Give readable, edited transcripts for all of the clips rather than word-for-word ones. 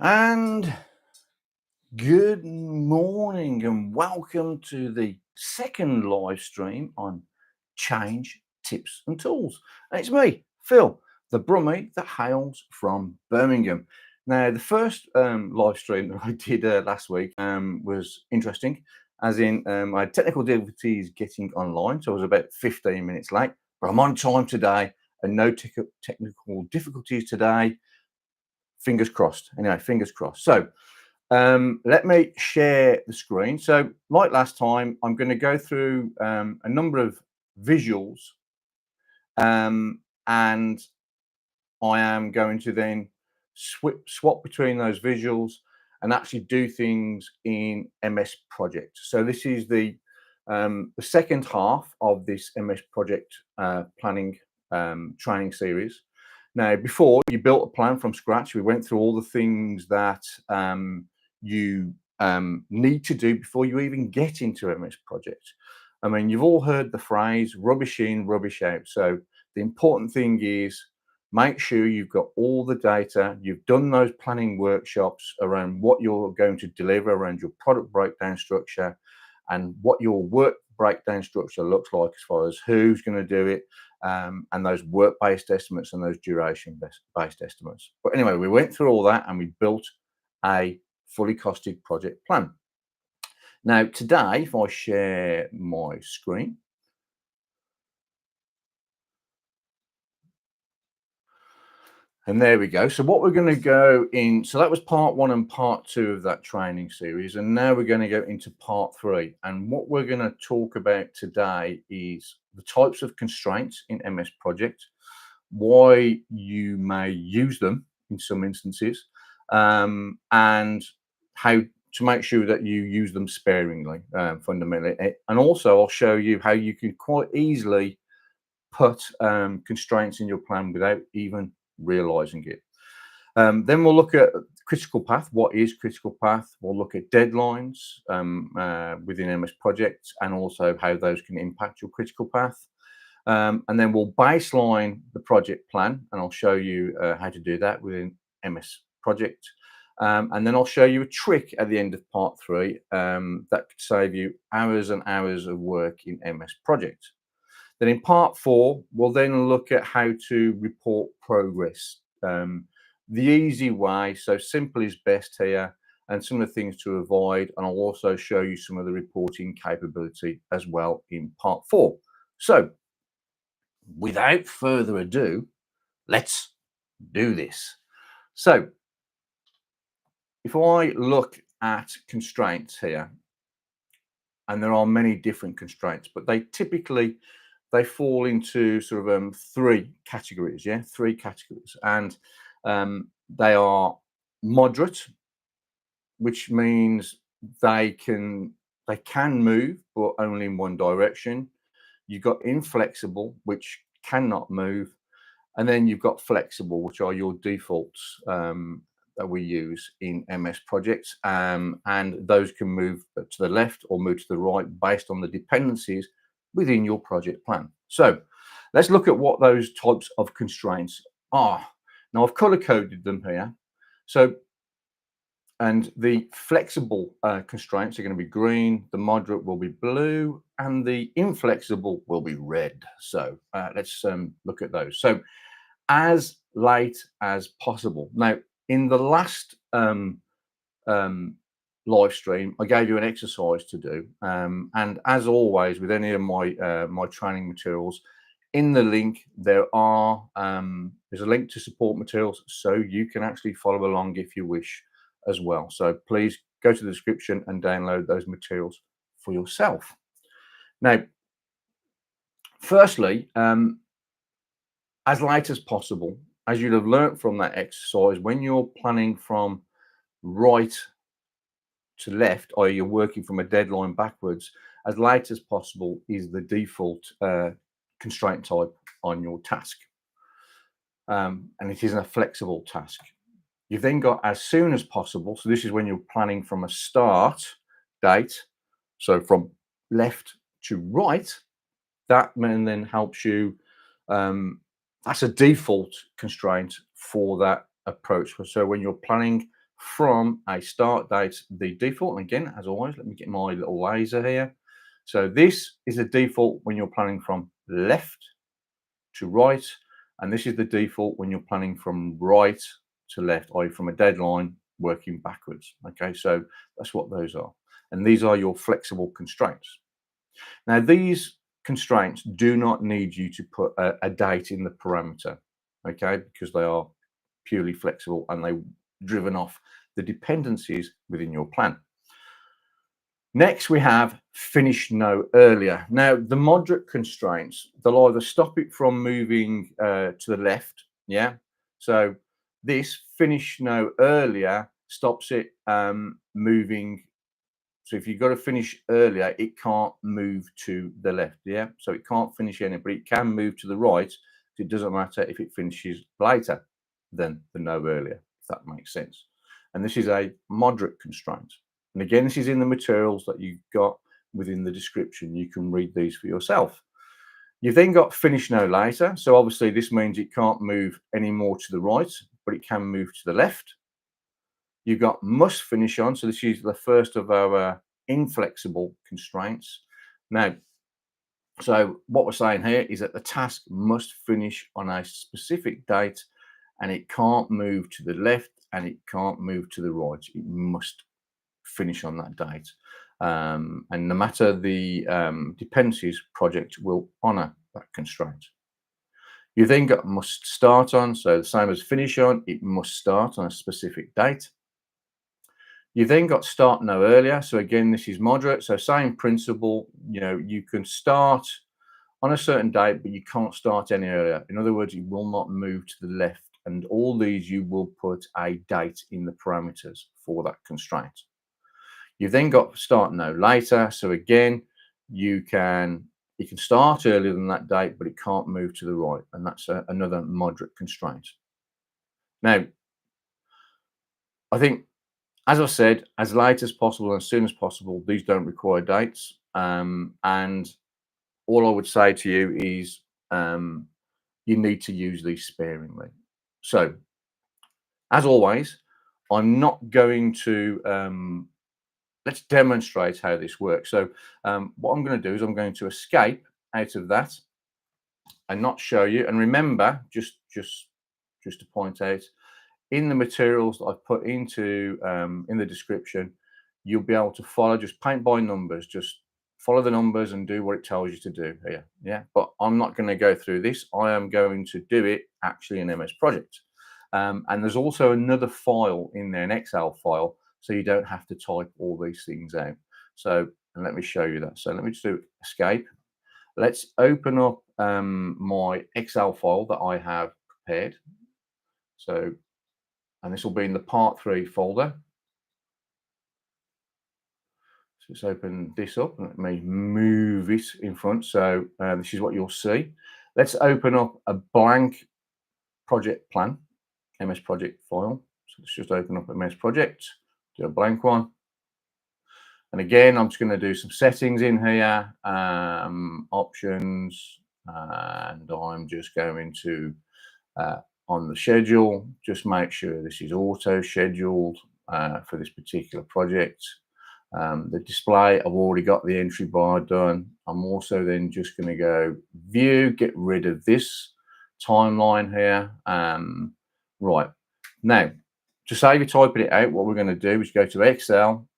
And good morning and welcome to the second live stream on change tips and tools. And it's me, Phil, the Brummie that hails from Birmingham. Now, the first live stream that I did last week was interesting, as in I had technical difficulties getting online, so I was about 15 minutes late, but I'm on time today and no technical difficulties today. Fingers crossed. Anyway, fingers crossed. So let me share the screen. So like last time, I'm going to go through a number of visuals and I am going to then swap between those visuals and actually do things in MS Project. So this is the second half of this MS Project planning training series. Now, before you built a plan from scratch, we went through all the things that you need to do before you even get into MS Project. I mean, you've all heard the phrase rubbish in, rubbish out. So the important thing is make sure you've got all the data, you've done those planning workshops around what you're going to deliver around your product breakdown structure and what your work breakdown structure looks like as far as who's going to do it, and those work-based estimates and those duration-based estimates. But anyway, we went through all that and we built a fully costed project plan. Now, today, if I share my screen, and there we go. So what we're going to go in, so that was part one and part two of that training series. And now we're going to go into part three. And what we're going to talk about today is the types of constraints in MS Project, why you may use them in some instances, and how to make sure that you use them sparingly, fundamentally. And also I'll show you how you can quite easily put constraints in your plan without even realizing it. Then we'll look at critical path. What is critical path? We'll look at deadlines within MS projects and also how those can impact your critical path. And then we'll baseline the project plan, and I'll show you how to do that within MS project. And then I'll show you a trick at the end of part three that could save you hours and hours of work in MS project. Then in part four, we'll then look at how to report progress. The easy way, so simple is best here, and some of the things to avoid. And I'll also show you some of the reporting capability as well in part four. So without further ado, let's do this. So if I look at constraints here, and there are many different constraints, but they fall into sort of three categories, three categories. And they are moderate, which means they can move, but only in one direction. You've got inflexible, which cannot move. And then you've got flexible, which are your defaults that we use in MS projects. And those can move to the left or move to the right based on the dependencies within your project plan. So let's look at what those types of constraints are. Now I've color coded them here. So, and the flexible constraints are going to be green, the moderate will be blue, and the inflexible will be red. So let's look at those. So as late as possible. Now, in the last live stream, I gave you an exercise to do, and as always with any of my my training materials, in the link there's a link to support materials, so you can actually follow along if you wish as well. So please go to the description and download those materials for yourself. Now, firstly, as late as possible, as you'd have learnt from that exercise, when you're planning from right to left, or you're working from a deadline backwards, as late as possible is the default constraint type on your task. And it isn't a flexible task. You've then got as soon as possible. So this is when you're planning from a start date. So from left to right, that then helps you. That's a default constraint for that approach. So when you're planning from a start date, the default. And again, as always, let me get my little laser here. So this is the default when you're planning from left to right, and this is the default when you're planning from right to left, i.e. from a deadline working backwards. Okay, so that's what those are. And these are your flexible constraints. Now, these constraints do not need you to put a date in the parameter, okay, because they are purely flexible and they're driven off the dependencies within your plan. Next, we have finish no earlier. Now, the moderate constraints, they'll either stop it from moving to the left, yeah? So this finish no earlier stops it moving. So if you've got to finish earlier, it can't move to the left, yeah? So it can't finish any, but it can move to the right. It doesn't matter if it finishes later than the no earlier, if that makes sense. And this is a moderate constraint. And again, this is in the materials that you've got within the description. You can read these for yourself. You've then got finish no later. So obviously this means it can't move any more to the right, but it can move to the left. You've got must finish on. So this is the first of our inflexible constraints. Now, so what we're saying here is that the task must finish on a specific date, and it can't move to the left and it can't move to the right. It must finish on that date. And no matter the dependencies, project will honor that constraint. You then got must start on, so the same as finish on, it must start on a specific date. You then got start no earlier. So again, this is moderate. So same principle, you know, you can start on a certain date, but you can't start any earlier. In other words, it will not move to the left. And all these, you will put a date in the parameters for that constraint. You've then got start no later. So again, you can start earlier than that date, but it can't move to the right. And that's another moderate constraint. Now, I think, as I said, as late as possible and as soon as possible, these don't require dates. And all I would say to you is you need to use these sparingly. So, as always, I'm not going to let's demonstrate how this works. So what I'm going to do is I'm going to escape out of that and not show you. And remember, just to point out, in the materials that I've put into in the description, you'll be able to follow, just paint by numbers, just follow the numbers and do what it tells you to do here. Yeah, but I'm not going to go through this. I am going to do it actually in MS Project. And there's also another file in there, an Excel file, so you don't have to type all these things out. So, and let me show you that. So let me just do escape. Let's open up my Excel file that I have prepared. So, and this will be in the part 3 folder. So let's open this up and let me move it in front. So this is what you'll see. Let's open up a blank project plan, MS Project file. So let's just open up MS Project, do a blank one. And again, I'm just going to do some settings in here, options, and I'm just going to, on the schedule, just make sure this is auto scheduled for this particular project. The display, I've already got the entry bar done. I'm also then just going to go view, get rid of this timeline here. Right, now, to save you typing it out, what we're going to do is go to Excel,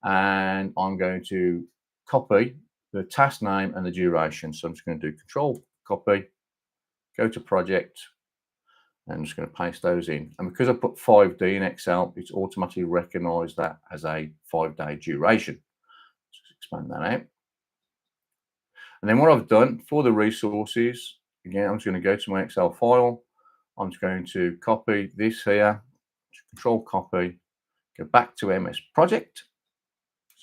and I'm going to copy the task name and the duration. So I'm just going to do Control copy, go to project, and I'm just going to paste those in. And because I put 5D in Excel, it's automatically recognized that as a 5-day duration. Just expand that out. And then what I've done for the resources, again, I'm just going to go to my Excel file. I'm just going to copy this here, Control copy, go back to MS Project.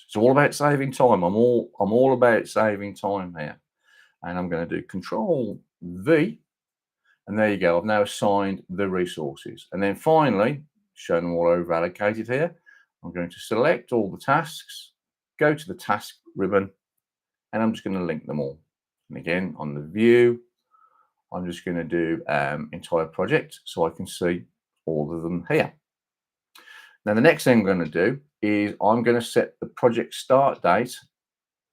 It's all about saving time. I'm all about saving time here. And I'm going to do Control V. And there you go. I've now assigned the resources. And then finally, show them all over allocated here. I'm going to select all the tasks, go to the task ribbon, and I'm just going to link them all. And again, on the view, I'm just going to do entire project so I can see all of them here. Now, the next thing I'm going to do is I'm going to set the project start date.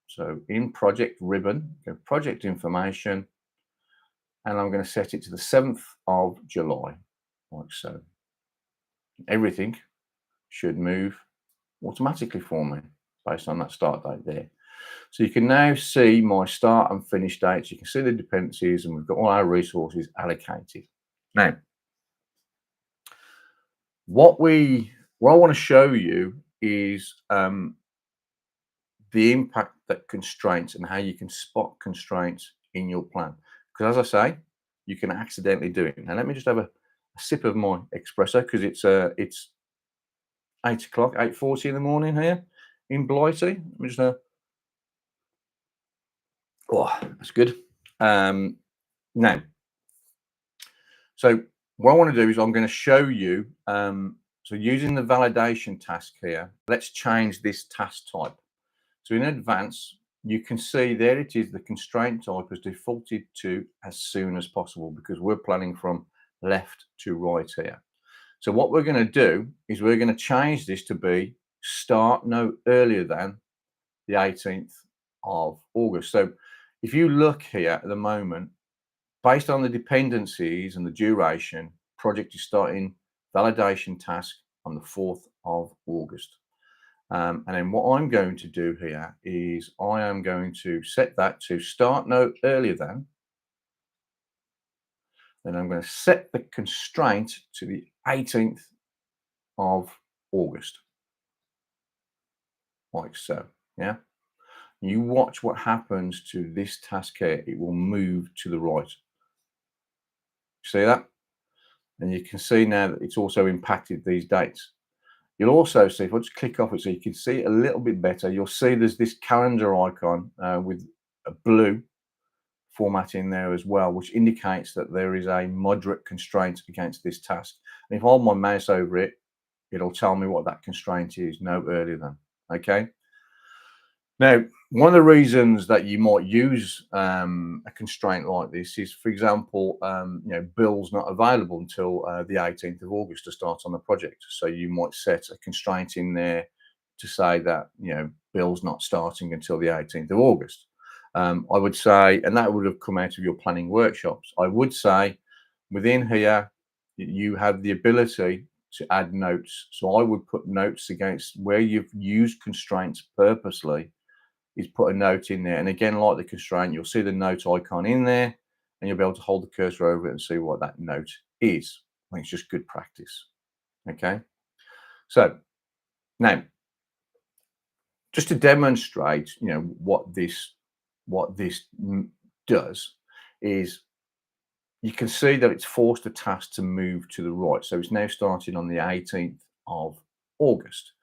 So in project ribbon, go project information, and I'm going to set it to the 7th of July, like so. Everything should move automatically for me based on that start date there. So you can now see my start and finish dates. You can see the dependencies, and we've got all our resources allocated. Now, what I want to show you is the impact that constraints and how you can spot constraints in your plan. Because as I say, you can accidentally do it. Now let me just have a sip of my espresso because it's 8 o'clock, 8:40 in the morning here in Blighty. Let me just oh, that's good. Now, so what I want to do is I'm going to show you. So using the validation task here, let's change this task type. So in advance, you can see there it is, the constraint type is defaulted to as soon as possible because we're planning from left to right here. So what we're going to do is we're going to change this to be start no earlier than the 18th of August. So if you look here at the moment, based on the dependencies and the duration, project is starting validation task on the 4th of August. And then what I'm going to do here is I am going to set that to start no earlier than. Then I'm going to set the constraint to the 18th of August. Like so, yeah. You watch what happens to this task here. It will move to the right. See that? And you can see now that it's also impacted these dates. You'll also see, if I just click off it so you can see it a little bit better, you'll see there's this calendar icon with a blue format in there as well, which indicates that there is a moderate constraint against this task. And if I hold my mouse over it, it'll tell me what that constraint is, no earlier than. Okay. Now, one of the reasons that you might use a constraint like this is, for example, Bill's not available until the 18th of August to start on the project. So you might set a constraint in there to say that, Bill's not starting until the 18th of August. I would say, and that would have come out of your planning workshops, I would say within here, you have the ability to add notes. So I would put notes against where you've used constraints purposely is put a note in there. And again, like the constraint, you'll see the note icon in there and you'll be able to hold the cursor over it and see what that note is. I think it's just good practice. Okay. So now, just to demonstrate, what this does is you can see that it's forced the task to move to the right. So it's now starting on the 18th of August.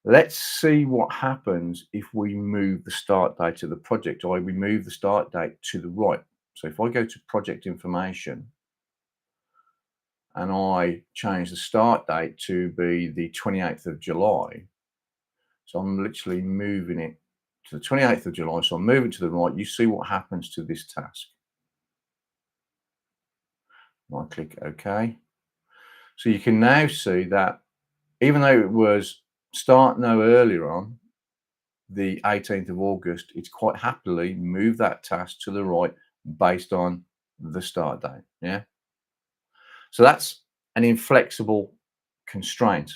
Let's see what happens if we move the start date of the project, or we move the start date to the right. So if I go to project information and I change the start date to be the 28th of July, so I'm literally moving it to the 28th of July. So I'm moving to the right. You see what happens to this task. I click OK. So you can now see that even though it was start no earlier on, the 18th of August, it's quite happily moved that task to the right based on the start date. Yeah. So that's an inflexible constraint.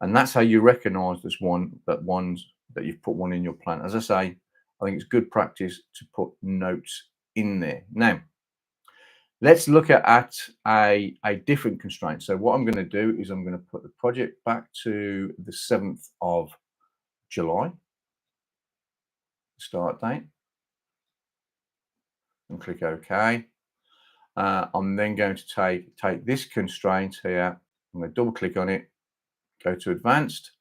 And that's how you recognize this ones that you've put one in your plan. As I say, I think it's good practice to put notes in there. Now, let's look at a different constraint. So what I'm going to do is I'm going to put the project back to the 7th of July. Start date, and click OK. I'm then going to take this constraint here. I'm going to double click on it, go to advanced,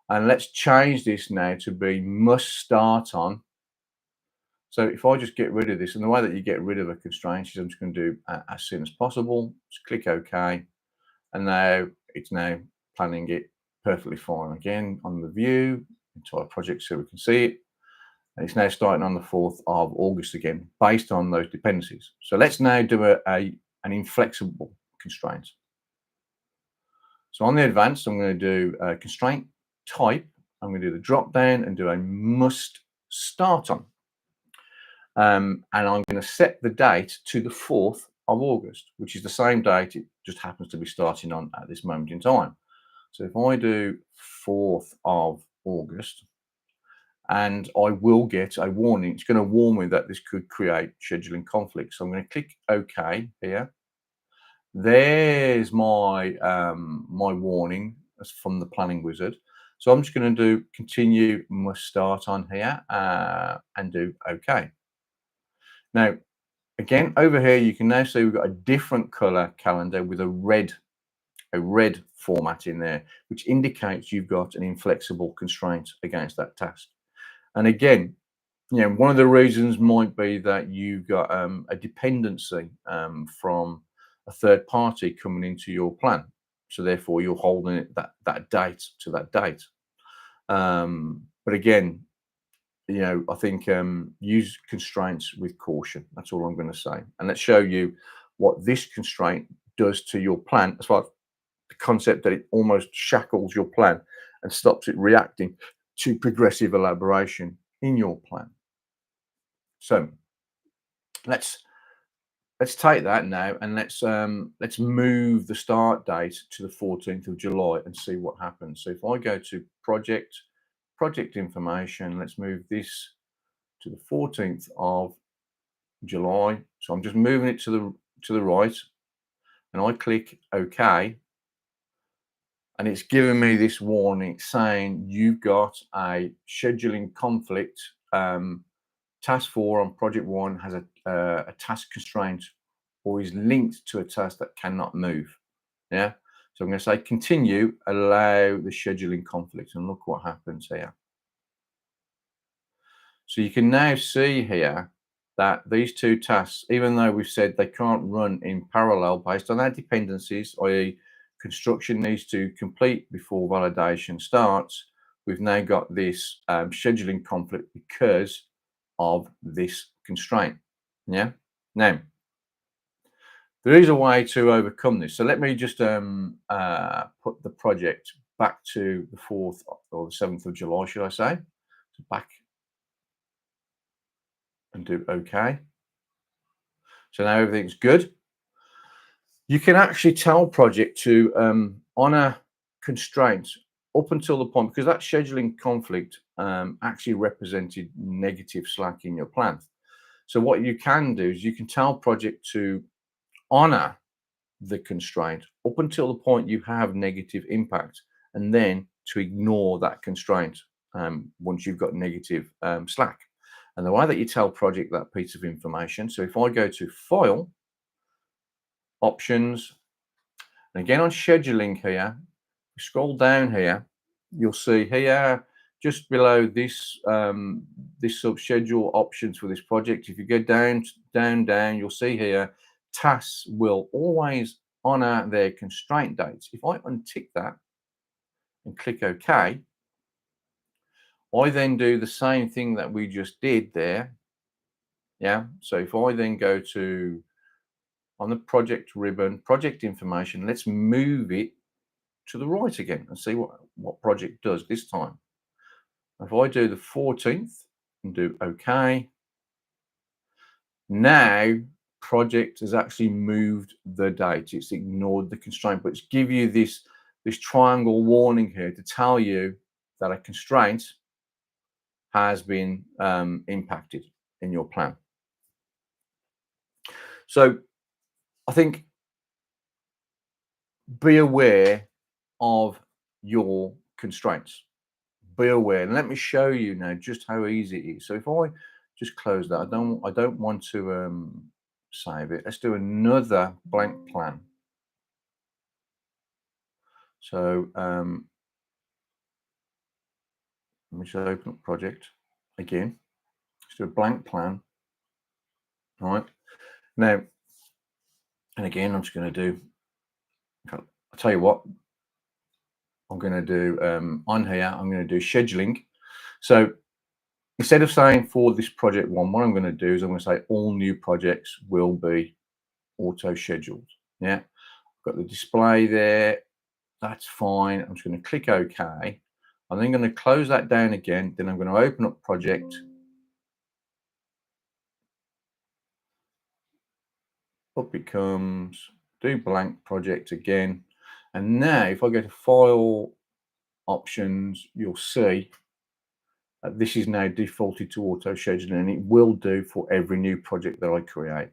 and let's change this now to be must start on. So if I just get rid of this, and the way that you get rid of a constraint is I'm just going to do as soon as possible. Just click OK, and now it's now planning it perfectly fine. Again, on the view, entire project so we can see it. And it's now starting on the 4th of August again, based on those dependencies. So let's now do an inflexible constraint. So on the advanced, I'm going to do constraint type. I'm going to do the drop down and do a must start on. And I'm going to set the date to the 4th of August, which is the same date it just happens to be starting on at this moment in time. So if I do 4th of August, and I will get a warning, it's going to warn me that this could create scheduling conflicts. So I'm going to click OK here. There's my my warning from the planning wizard. So I'm just going to do continue must start on here and do OK. Now, again, over here, you can now see we've got a different color calendar with a red format in there, which indicates you've got an inflexible constraint against that task. And again, you know, one of the reasons might be that you've got a dependency from a third party coming into your plan. So therefore, you're holding it that date to that date. But again, you know, I think use constraints with caution. That's all I'm going to say. And let's show you what this constraint does to your plan, as far as the concept that it almost shackles your plan and stops it reacting to progressive elaboration in your plan. So let's take that now and let's move the start date to the 14th of July and see what happens. So if I go to project information, let's move this to the 14th of July. So I'm just moving it to the right, and I click OK, and it's giving me this warning saying you've got a scheduling conflict. Task 4 on project 1 has a task constraint or is linked to a task that cannot move. Yeah. So I'm going to say continue, allow the scheduling conflict, and look what happens here. So you can now see here that these two tasks, even though we've said they can't run in parallel based on our dependencies, i.e. construction needs to complete before validation starts, we've now got this scheduling conflict because of this constraint. Yeah. Now, there is a way to overcome this. So let me just put the project back to the 4th or the 7th of July, should I say? So back and do OK. So now everything's good. You can actually tell project to honor constraints up until the point, because that scheduling conflict actually represented negative slack in your plan. So what you can do is you can tell project to honor the constraint up until the point you have negative impact, and then to ignore that constraint once you've got negative slack. And the way that you tell project that piece of information, so if I go to File, Options, and again on Scheduling here, scroll down here, you'll see here just below this this sub-schedule options for this project. If you go down, you'll see here tasks will always honor their constraint dates. If I untick that and click OK, I then do the same thing that we just did there. Yeah. So if I then go to on the project ribbon, project information, let's move it to the right again and see what project does this time. If I do the 14th and do OK, now project has actually moved the date. It's ignored the constraint, but it's give you this triangle warning here to tell you that a constraint has been impacted in your plan. So I think be aware of your constraints. Be aware, and let me show you now just how easy it is. So if I just close that, I don't want to save it. Let's do another blank plan. So let me just open up project again. Let's do a blank plan. All right. Now, and again, I'm just going to do, I'll tell you what, I'm going to do on here, I'm going to do scheduling. So instead of saying for this project 1, what I'm going to do is I'm going to say all new projects will be auto scheduled. Yeah. Got the display there. That's fine. I'm just going to click OK. I'm then going to close that down again. Then I'm going to open up project. Up it comes. Do blank project again. And now if I go to file options, you'll see this is now defaulted to auto scheduling, and it will do for every new project that I create.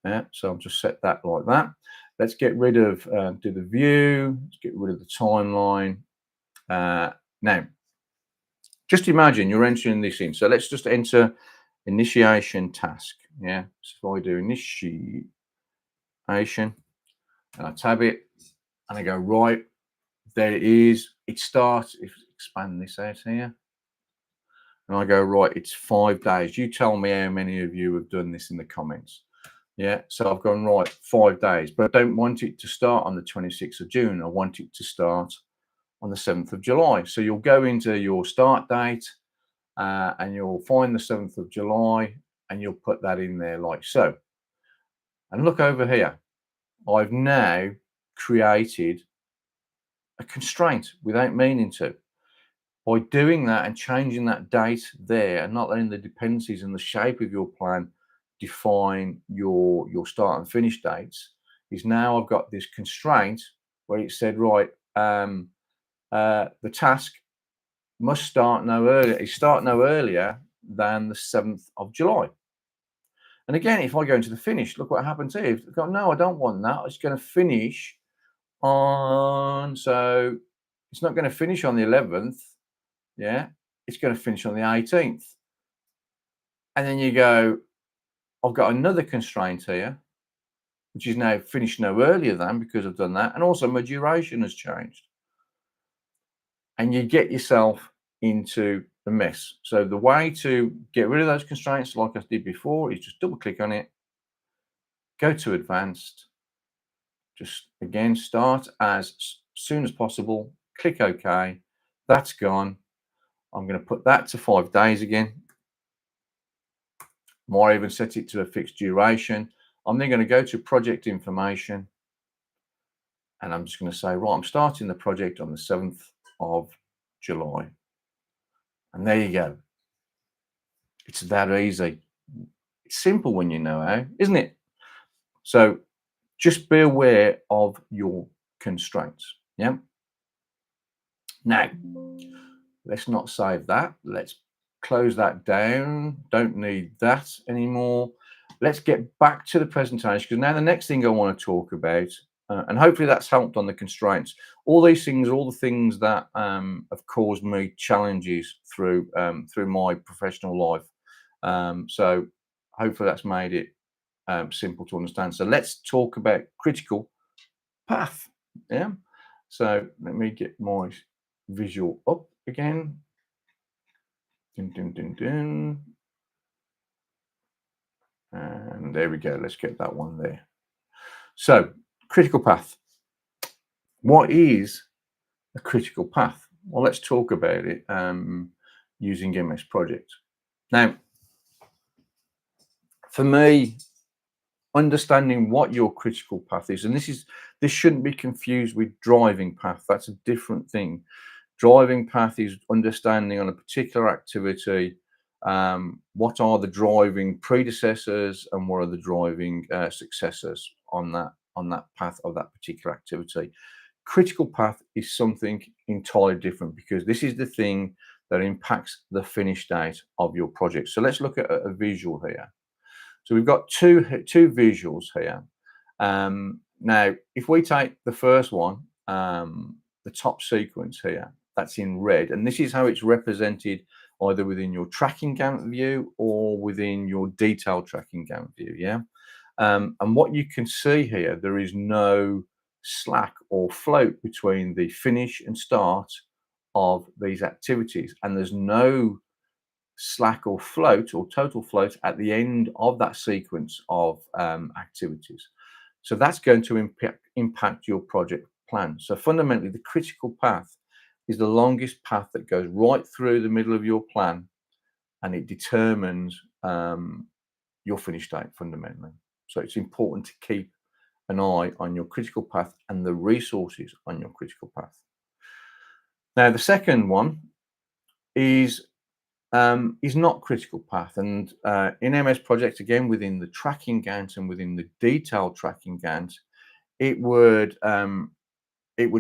Yeah, so I'll just set that like that. Let's get rid of do the view. Let's get rid of the timeline. Now, just imagine you're entering this in. So let's just enter initiation task. Yeah, so if I do initiation and I tab it and I go right, there it is. It starts. If expand this out here, and I go right, it's 5 days. You tell me how many of you have done this in the comments. Yeah, so I've gone right 5 days, but I don't want it to start on the 26th of June. I want it to start on the 7th of July. So you'll go into your start date and you'll find the 7th of July and you'll put that in there like so. And look over here. I've now created a constraint without meaning to. By doing that and changing that date there and not letting the dependencies and the shape of your plan define your start and finish dates, is now I've got this constraint where it said, right, the task must start no earlier. It start no earlier than the 7th of July. And again, if I go into the finish, look what happens here. If I go, no, I don't want that. It's going to finish on, so it's not going to finish on the 11th. Yeah, it's going to finish on the 18th. And then you go, I've got another constraint here, which is now finished no earlier than, because I've done that. And also my duration has changed. And you get yourself into a mess. So the way to get rid of those constraints, like I did before, is just double click on it, go to advanced, just again, start as soon as possible, click OK. That's gone. I'm going to put that to 5 days again. Might even set it to a fixed duration. I'm then going to go to project information and I'm just going to say, right, I'm starting the project on the 7th of July. And there you go. It's that easy. It's simple when you know how, isn't it? So just be aware of your constraints. Yeah. Now, let's not save that. Let's close that down. Don't need that anymore. Let's get back to the presentation, because now the next thing I want to talk about, and hopefully that's helped on the constraints. All these things are all the things that have caused me challenges through my professional life. So hopefully that's made it simple to understand. So let's talk about critical path. Yeah. So let me get my visual up again. Dun, dun, dun, dun. And there we go. Let's get that one there. So critical path. What is a critical path? Well, let's talk about it using MS Project. Now, for me, understanding what your critical path is, and this shouldn't be confused with driving path. That's a different thing. Driving path is understanding on a particular activity what are the driving predecessors and what are the driving successors on that path of that particular activity. Critical path is something entirely different, because this is the thing that impacts the finish date of your project. So let's look at a visual here. So we've got two visuals here. Now, if we take the first one, the top sequence here, that's in red, and this is how it's represented either within your tracking Gantt view or within your detailed tracking Gantt view. Yeah, and what you can see here, there is no slack or float between the finish and start of these activities, and there's no slack or float or total float at the end of that sequence of activities. So that's going to impact your project plan. So fundamentally, the critical path is the longest path that goes right through the middle of your plan, and it determines your finish date fundamentally. So it's important to keep an eye on your critical path and the resources on your critical path. Now, the second one is not critical path, and in MS Project, again within the tracking Gantt and within the detailed tracking Gantt, it would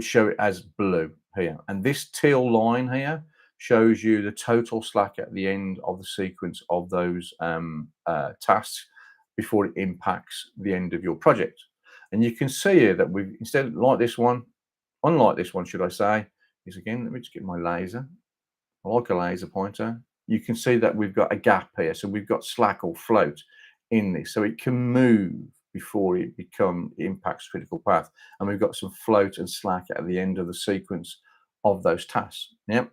show it as blue here, and this teal line here shows you the total slack at the end of the sequence of those tasks before it impacts the end of your project. And you can see here that we've, instead like this one, unlike this one, should I say, is again, let me just get my laser. I like a laser pointer. You can see that we've got a gap here. So we've got slack or float in this. So it can move before it impacts critical path. And we've got some float and slack at the end of the sequence of those tasks. Yep.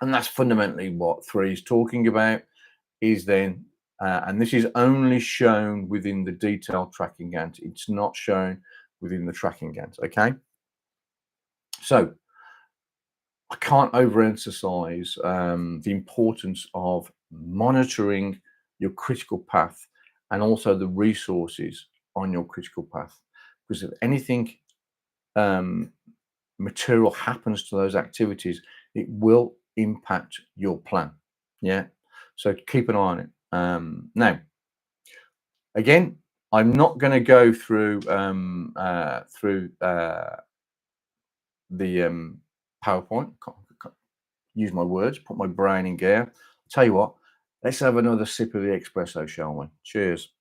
And that's fundamentally what 3 is talking about, is then, and this is only shown within the detailed tracking Gantt. It's not shown within the tracking Gantt, okay? So I can't overemphasize the importance of monitoring your critical path and also the resources on your critical path. Because if anything material happens to those activities, it will impact your plan. Yeah. So keep an eye on it. Now, again, I'm not going to go through the PowerPoint. Use my words, put my brain in gear. I'll tell you what, let's have another sip of the espresso, shall we? Cheers.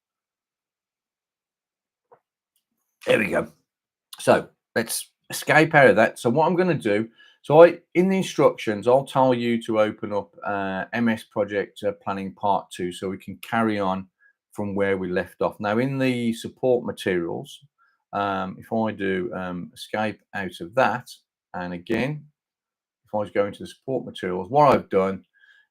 There we go. So let's escape out of that. So what I'm going to do, so in the instructions, I'll tell you to open up MS Project Planning Part 2 so we can carry on from where we left off. Now, in the support materials, if I do escape out of that, and again, if I was going to the support materials, what I've done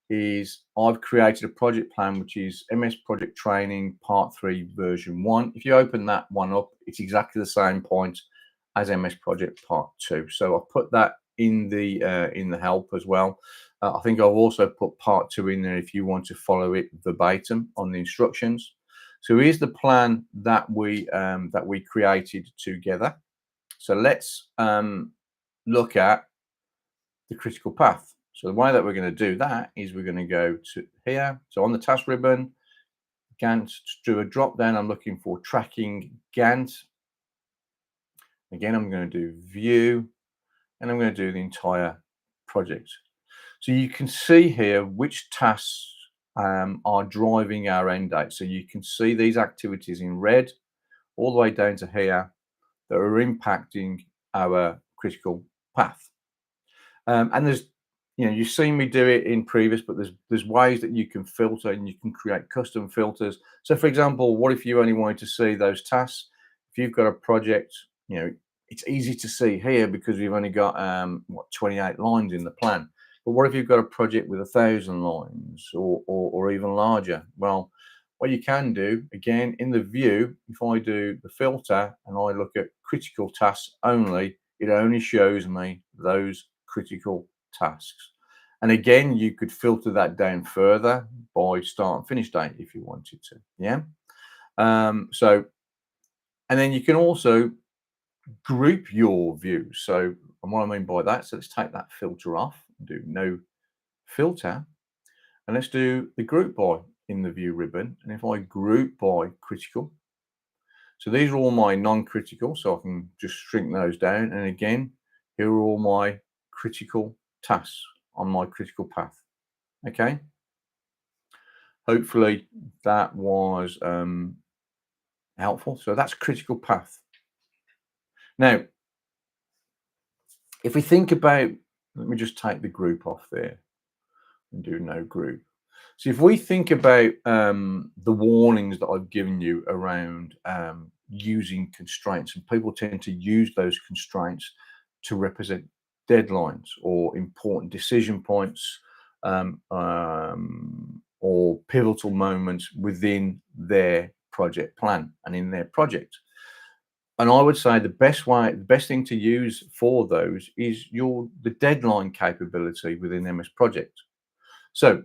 is I've created a project plan, which is MS Project Training Part 3 version 1. If you open that one up, it's exactly the same point as MS Project Part 2. So I've put that in the help as well. I think I've also put Part 2 in there if you want to follow it verbatim on the instructions. So here's the plan that we created together. So let's look at the critical path. So the way that we're going to do that is we're going to go to here. So on the task ribbon, Gantt, do a drop down. I'm looking for tracking Gantt. Again, I'm going to do view, and I'm going to do the entire project. So you can see here which tasks are driving our end date. So you can see these activities in red all the way down to here that are impacting our critical path. And there's, you've seen me do it in previous, but there's ways that you can filter and you can create custom filters. So for example, what if you only wanted to see those tasks? If you've got a project, it's easy to see here because we've only got 28 lines in the plan. But what if you've got a project with 1,000 lines or even larger? Well, what you can do, again, in the view, if I do the filter and I look at critical tasks only, it only shows me those critical tasks. And again, you could filter that down further by start and finish date if you wanted to. Yeah. So, and then you can also group your views. So, and what I mean by that, so let's take that filter off, do no filter, and let's do the group by in the view ribbon. And if I group by critical, so these are all my non-critical, so I can just shrink those down. And again, here are all my critical tasks on my critical path. Okay. Hopefully that was helpful. So that's critical path. Now, if we think about, let me just take the group off there and do no group. So if we think about the warnings that I've given you around using constraints, and people tend to use those constraints to represent deadlines or important decision points or pivotal moments within their project plan and in their project. And I would say the best thing to use for those is the deadline capability within MS Project. So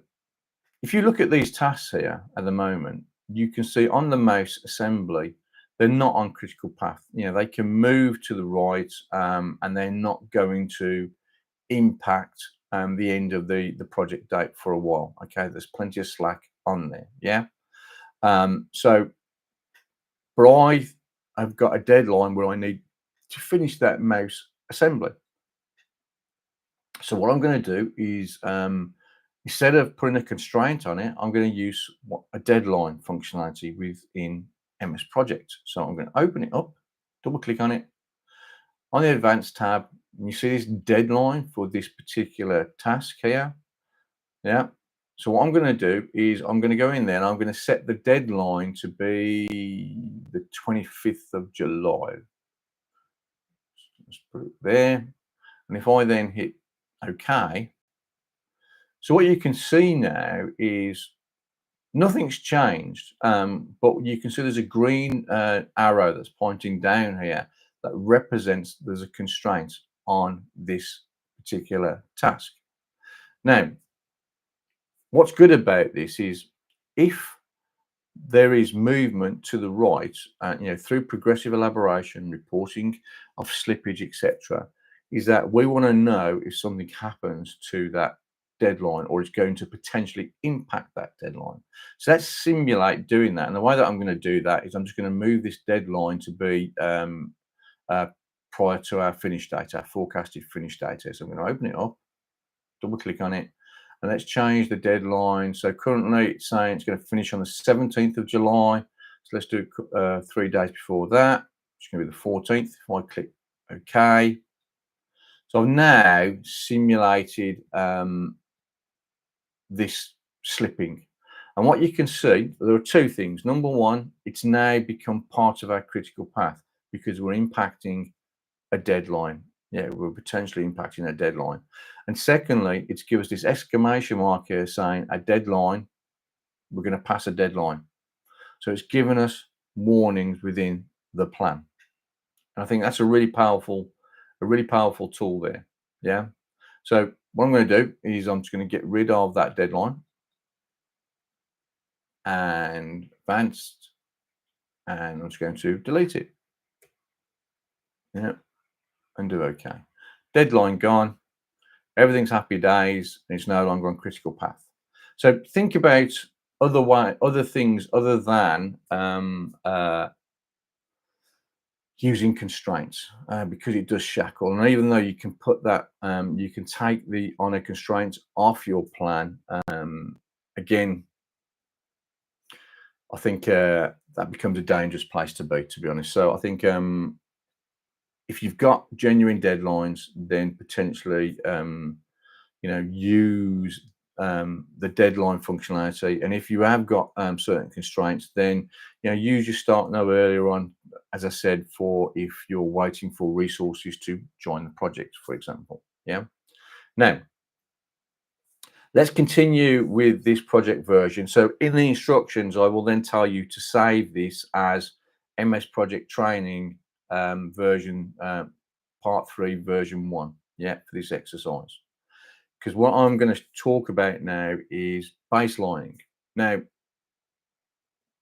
if you look at these tasks here at the moment, you can see on the mouse assembly, they're not on critical path. You know, they can move to the right, and they're not going to impact the end of the project date for a while. Okay, there's plenty of slack on there. Yeah. So, but I've got a deadline where I need to finish that mouse assembly. So what I'm going to do is, instead of putting a constraint on it, I'm going to use a deadline functionality within MS Project. So I'm going to open it up, double click on it. On the Advanced tab, and you see this deadline for this particular task here. Yeah. So what I'm going to do is I'm going to go in there and I'm going to set the deadline to be the 25th of July. Let's put it there. And if I then hit OK, so what you can see now is nothing's changed, but you can see there's a green arrow that's pointing down here that represents there's a constraint on this particular task. Now, what's good about this is if there is movement to the right, you know, through progressive elaboration, reporting of slippage, etc., is that we want to know if something happens to that deadline or is going to potentially impact that deadline. So let's simulate doing that. And the way that I'm going to do that is I'm just going to move this deadline to be prior to our finish date, our forecasted finish date. So I'm going to open it up, double click on it, and let's change the deadline. So currently it's saying it's going to finish on the 17th of July. So let's do 3 days before that. It's going to be the 14th. If I click OK. So I've now simulated this slipping. And what you can see, there are two things. Number one, it's now become part of our critical path because we're impacting a deadline. Yeah, we're potentially impacting a deadline. And secondly, it's given us this exclamation mark here saying a deadline, we're going to pass a deadline. So it's given us warnings within the plan. And I think that's a really powerful tool there. Yeah. So what I'm going to do is I'm just going to get rid of that deadline and Advanced, and I'm just going to delete it. Yeah, and do OK. Deadline gone. Everything's happy days. And it's no longer on critical path. So think about other things other than using constraints, because it does shackle. And even though you can put that, you can take the honor constraints off your plan. Again, I think that becomes a dangerous place to be honest. So I think if you've got genuine deadlines, then potentially you know, use the deadline functionality. And if you have got certain constraints, then you know, use your start no earlier on, as I said, for if you're waiting for resources to join the project, for example. Yeah. Now, let's continue with this project version. So in the instructions, I will then tell you to save this as MS Project Training version part 3 version 1. Yeah, for this exercise. Because what I'm going to talk about now is baselining. Now,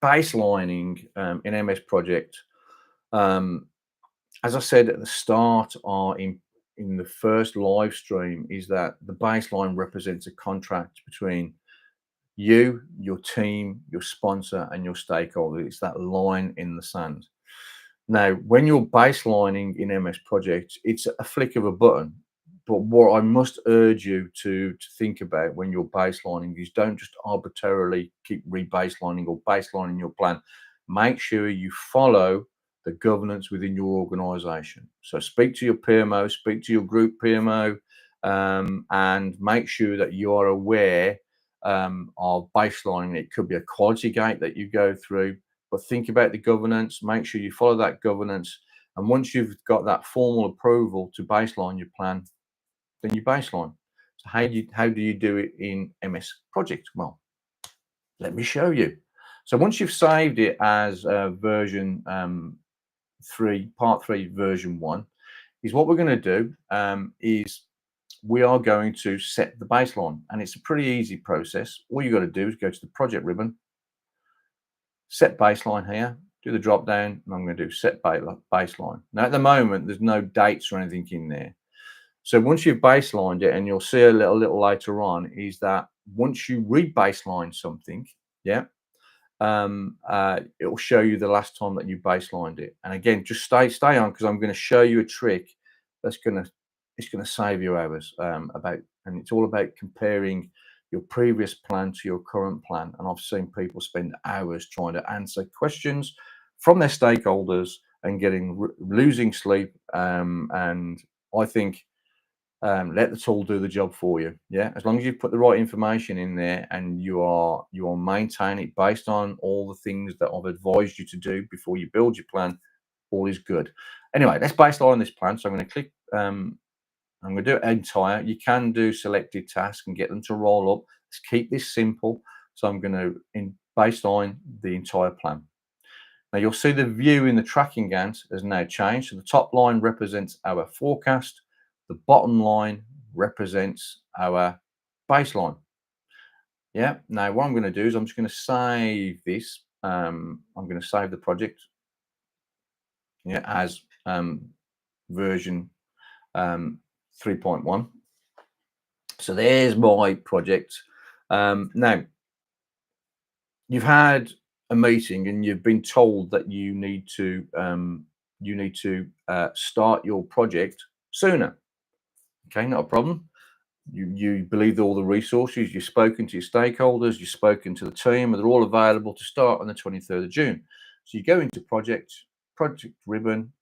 baselining in MS Project, as I said at the start, or in the first live stream, is that the baseline represents a contract between you, your team, your sponsor, and your stakeholder. It's that line in the sand. Now, when you're baselining in MS Project, it's a flick of a button. But what I must urge you to think about when you're baselining is don't just arbitrarily keep rebaselining or baselining your plan. Make sure you follow the governance within your organization. So speak to your PMO, speak to your group PMO, and make sure that you are aware of baselining. It could be a quality gate that you go through, but think about the governance, make sure you follow that governance. And once you've got that formal approval to baseline your plan, then you baseline. So how do you do it in MS Project? Well, let me show you. So once you've saved it as version 3, part 3, version 1, is what we're going to do is we are going to set the baseline, and it's a pretty easy process. All you got to do is go to the project ribbon, set baseline here, do the drop down, and I'm going to do set baseline. Now, at the moment, there's no dates or anything in there. So once you've baselined it, and you'll see a little later on, is that once you re-baseline something, yeah, it'll show you the last time that you baselined it. And again, just stay on, because I'm going to show you a trick that's it's gonna save you hours, and it's all about comparing your previous plan to your current plan. And I've seen people spend hours trying to answer questions from their stakeholders and losing sleep. And I think, let the tool do the job for you. Yeah, as long as you put the right information in there, and you are maintaining it based on all the things that I've advised you to do before you build your plan, all is good. Anyway, let's baseline this plan. So I'm going to click. I'm going to do it entire. You can do selected tasks and get them to roll up. Let's keep this simple. So I'm going to baseline the entire plan. Now you'll see the view in the tracking Gantt has now changed. So the top line represents our forecast. The bottom line represents our baseline. Yeah. Now what I'm going to do is I'm just going to save this. I'm going to save the project, yeah, as version 3.1. So there's my project. Now you've had a meeting and you've been told that you need to start your project sooner. Okay, not a problem. You believe all the resources, you've spoken to your stakeholders, you've spoken to the team, and they're all available to start on the 23rd of June. So you go into project ribbon,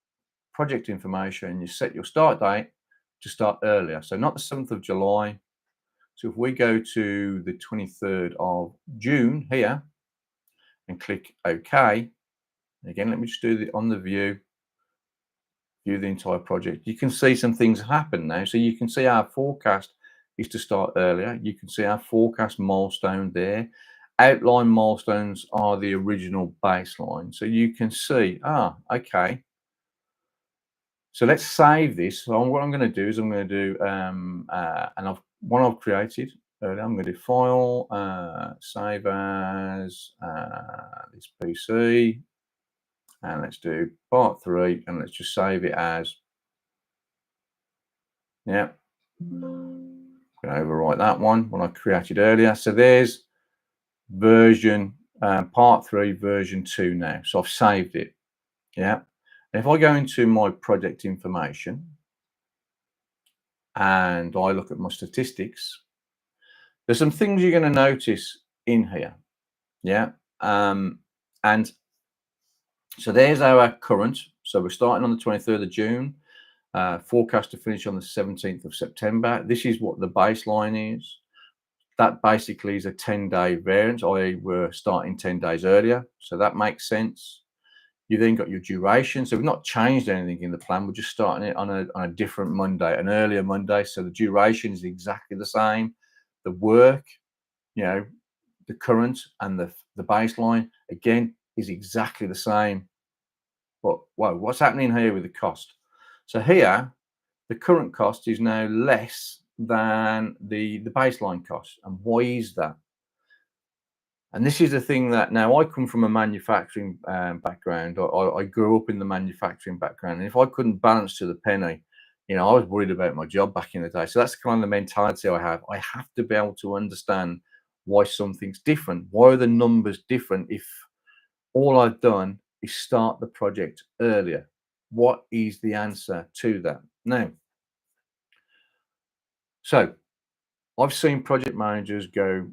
project information, and you set your start date to start earlier. So not the 7th of July. So if we go to the 23rd of June here and click OK, again, let me just do the on the view the entire project. You can see some things happen now. So you can see our forecast is to start earlier. You can see our forecast milestone there. Outline milestones are the original baseline. So you can see, okay. So let's save this. So what I'm going to do is I'm going to do, one I've created earlier, I'm going to do file, save as this PC, and let's do part 3, and let's just save it as, yeah, I'm going to overwrite that one I created earlier. So there's version part 3 version 2 now. So I've saved it. Yeah. And if I go into my project information and I look at my statistics, there's some things you're going to notice in here. Yeah. And so there's our current. So we're starting on the 23rd of June, forecast to finish on the 17th of September. This is what the baseline is. That basically is a 10-day variance. We're starting 10 days earlier. So that makes sense. You then got your duration. So we've not changed anything in the plan. We're just starting it on a different Monday, an earlier Monday. So the duration is exactly the same. The work, the current and the baseline, again, is exactly the same. But whoa, what's happening here with the cost? So here, the current cost is now less than the baseline cost. And why is that? And this is the thing that, now I come from a manufacturing background. I grew up in the manufacturing background. And if I couldn't balance to the penny, I was worried about my job back in the day. So that's kind of the mentality I have. I have to be able to understand why something's different. Why are the numbers different if all I've done is start the project earlier? What is the answer to that? Now, so I've seen project managers go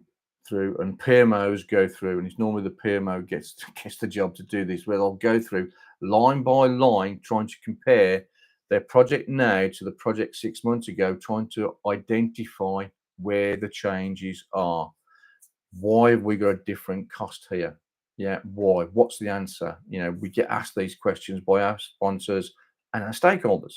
through and PMOs go through, and it's normally the PMO gets the job to do this, where they'll go through line by line trying to compare their project now to the project 6 months ago, trying to identify where the changes are. Why have we got a different cost here? Yeah, why? What's the answer? We get asked these questions by our sponsors and our stakeholders,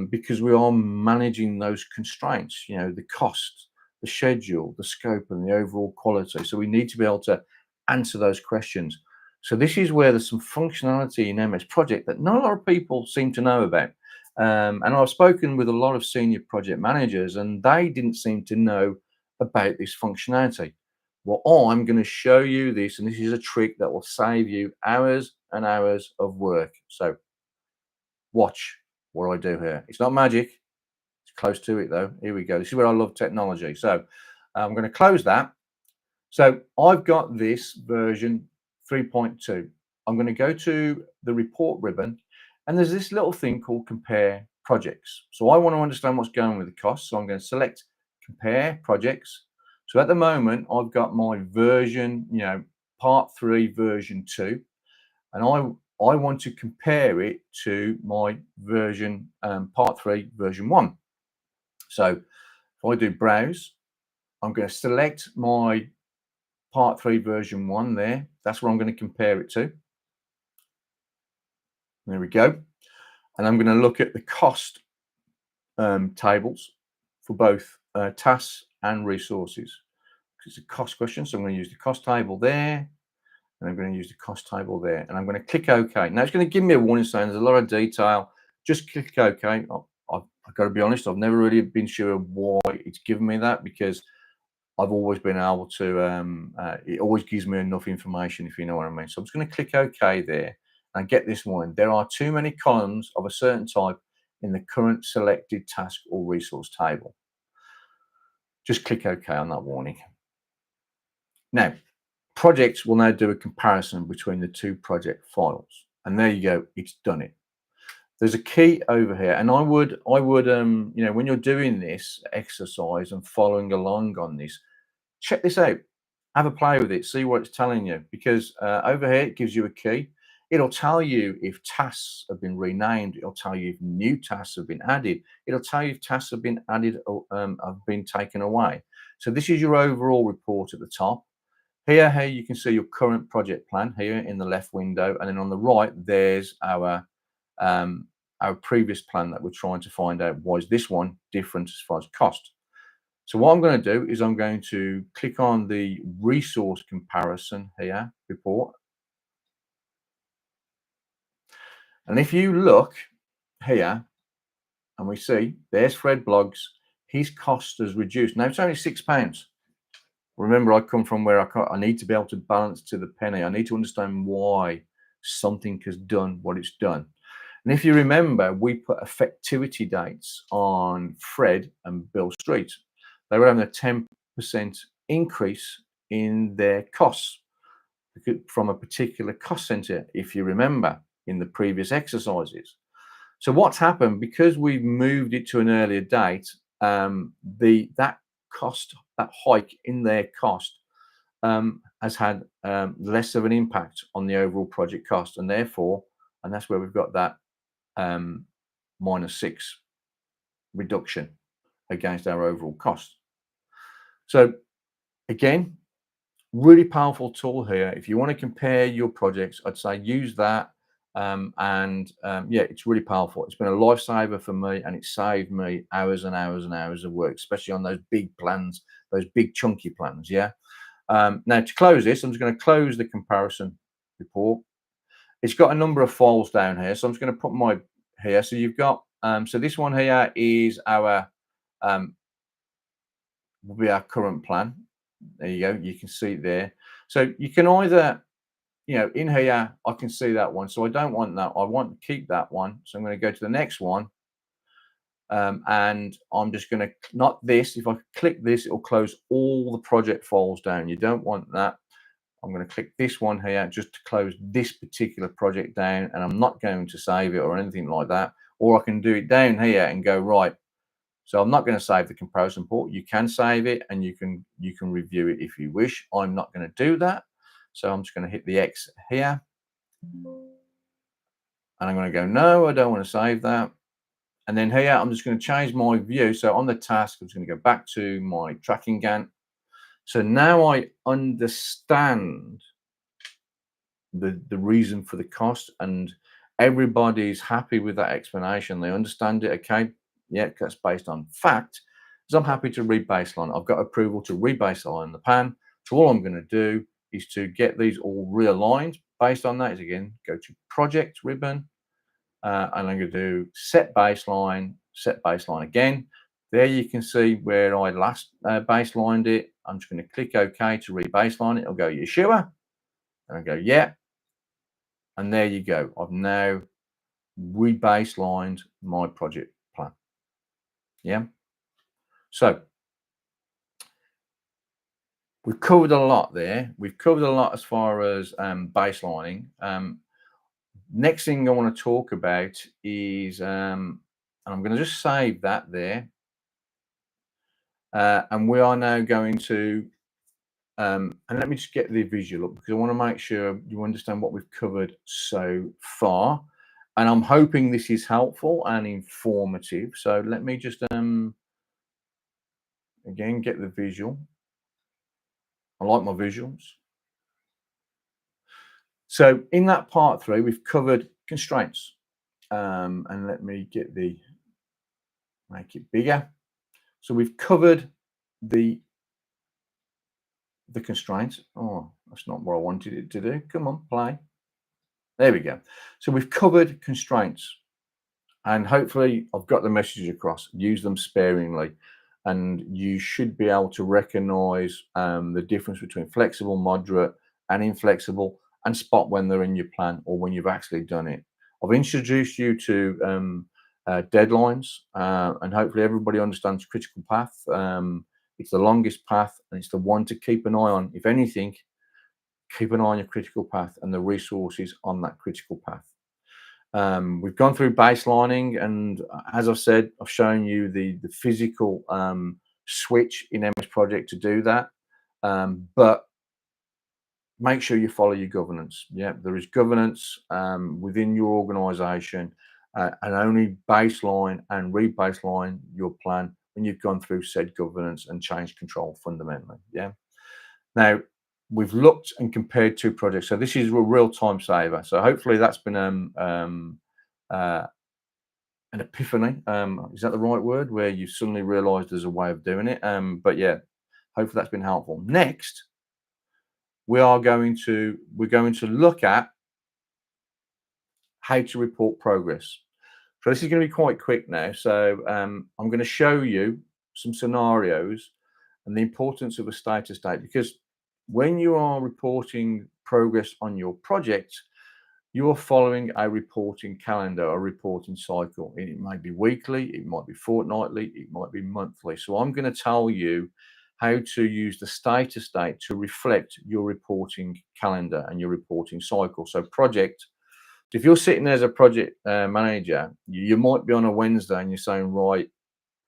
because we are managing those constraints, the cost, the schedule, the scope, and the overall quality. So we need to be able to answer those questions. So this is where there's some functionality in MS Project that not a lot of people seem to know about. And I've spoken with a lot of senior project managers, and they didn't seem to know about this functionality. Well, I'm going to show you this, and this is a trick that will save you hours and hours of work. So watch what I do here. It's not magic. It's close to it though. Here we go. This is where I love technology. So I'm going to close that. So I've got this version 3.2. I'm going to go to the report ribbon, and there's this little thing called compare projects. So I want to understand what's going on with the cost. So I'm going to select compare projects. So at the moment, I've got my version, part 3 version 2, and I want to compare it to my version part 3 version 1. So if I do browse, I'm going to select my part 3 version 1 there. That's what I'm going to compare it to. There we go. And I'm going to look at the cost tables for both tasks and resources. It's a cost question, so I'm going to use the cost table there, and I'm going to use the cost table there, and I'm going to click OK. Now it's going to give me a warning saying there's a lot of detail. Just click OK. I've got to be honest, I've never really been sure why it's given me that, because I've always been able to, it always gives me enough information, if you know what I mean. So I'm just going to click OK there and get this one. There are too many columns of a certain type in the current selected task or resource table. Just click OK on that warning. Now, projects will now do a comparison between the two project files. And there you go, it's done it. There's a key over here, and I would, when you're doing this exercise and following along on this, check this out. Have a play with it, see what it's telling you, because over here it gives you a key. It'll tell you if tasks have been renamed. It'll tell you if new tasks have been added. It'll tell you if tasks have been added or have been taken away. So this is your overall report at the top. Here you can see your current project plan here in the left window, and then on the right there's our previous plan that we're trying to find out why is this one different as far as cost. So what I'm going to do is I'm going to click on the resource comparison here report. And if you look here, and we see there's Fred Blogs, his cost has reduced. Now it's only £6. Remember, I come from where I need to be able to balance to the penny. I need to understand why something has done what it's done. And if you remember, we put effectivity dates on Fred and Bill Street. They were having a 10% increase in their costs from a particular cost center, if you remember, in the previous exercises. So what's happened, because we've moved it to an earlier date, that hike in their cost has had less of an impact on the overall project cost, and therefore, and that's where we've got that -6 reduction against our overall cost. So again, really powerful tool here. If you want to compare your projects, I'd say use that. Yeah, it's really powerful. It's been a lifesaver for me, and it saved me hours and hours and hours of work, especially on those big plans, those big chunky plans. Yeah. Now to close this, I'm just going to close the comparison report. It's got a number of files down here, so I'm just going to put my here. So you've got so this one here is our will be our current plan. There you go. You can see it there. So you can either, in here, I can see that one. So I don't want that. I want to keep that one. So I'm going to go to the next one. And I'm just going to, not this. If I click this, it'll close all the project files down. You don't want that. I'm going to click this one here just to close this particular project down. And I'm not going to save it or anything like that. Or I can do it down here and go, right. So I'm not going to save the comparison report. You can save it, and you can review it if you wish. I'm not going to do that. So I'm just going to hit the X here. And I'm going to go, no, I don't want to save that. And then here, I'm just going to change my view. So on the task, I'm just going to go back to my tracking Gantt. So now I understand the reason for the cost, and everybody's happy with that explanation. They understand it. Okay. Yeah, that's based on fact. So I'm happy to rebaseline. I've got approval to rebaseline the pan. So all I'm going to do is to get these all realigned. Based on that is, again, go to project ribbon, and I'm going to do set baseline again. There you can see where I last baselined it. I'm just going to click OK to re-baseline it. I'll go, you sure? And I go, yeah. And there you go. I've now re-baselined my project plan. Yeah. So we've covered a lot there. We've covered a lot as far as baselining. Next thing I want to talk about is, and I'm going to just save that there. And we are now going to, and let me just get the visual up because I want to make sure you understand what we've covered so far. And I'm hoping this is helpful and informative. So let me just, again, get the visual. I like my visuals. So in that part 3, we've covered constraints. And let me make it bigger. So we've covered the constraints. Oh, that's not what I wanted it to do. Come on, play. There we go. So we've covered constraints, and hopefully I've got the message across. Use them sparingly, and you should be able to recognize the difference between flexible, moderate, and inflexible, and spot when they're in your plan or when you've actually done it. I've introduced you to deadlines, and hopefully everybody understands critical path. It's the longest path, and it's the one to keep an eye on. If anything, keep an eye on your critical path and the resources on that critical path. We've gone through baselining, and as I've said, I've shown you the physical switch in MS Project to do that. But make sure you follow your governance. Yeah, there is governance within your organization, and only baseline and re-baseline your plan when you've gone through said governance and change control fundamentally. Yeah. Now, we've looked and compared 2 projects. So this is a real time saver. So hopefully that's been an epiphany. Is that the right word? Where you suddenly realised there's a way of doing it. But yeah, hopefully that's been helpful. Next, we're going to look at how to report progress. So this is going to be quite quick now. So I'm going to show you some scenarios and the importance of a status date, because when you are reporting progress on your project, you are following a reporting calendar, a reporting cycle. It might be weekly, it might be fortnightly, it might be monthly. So I'm going to tell you how to use the status date to reflect your reporting calendar and your reporting cycle. So project, if you're sitting there as a project manager, you might be on a Wednesday and you're saying, right,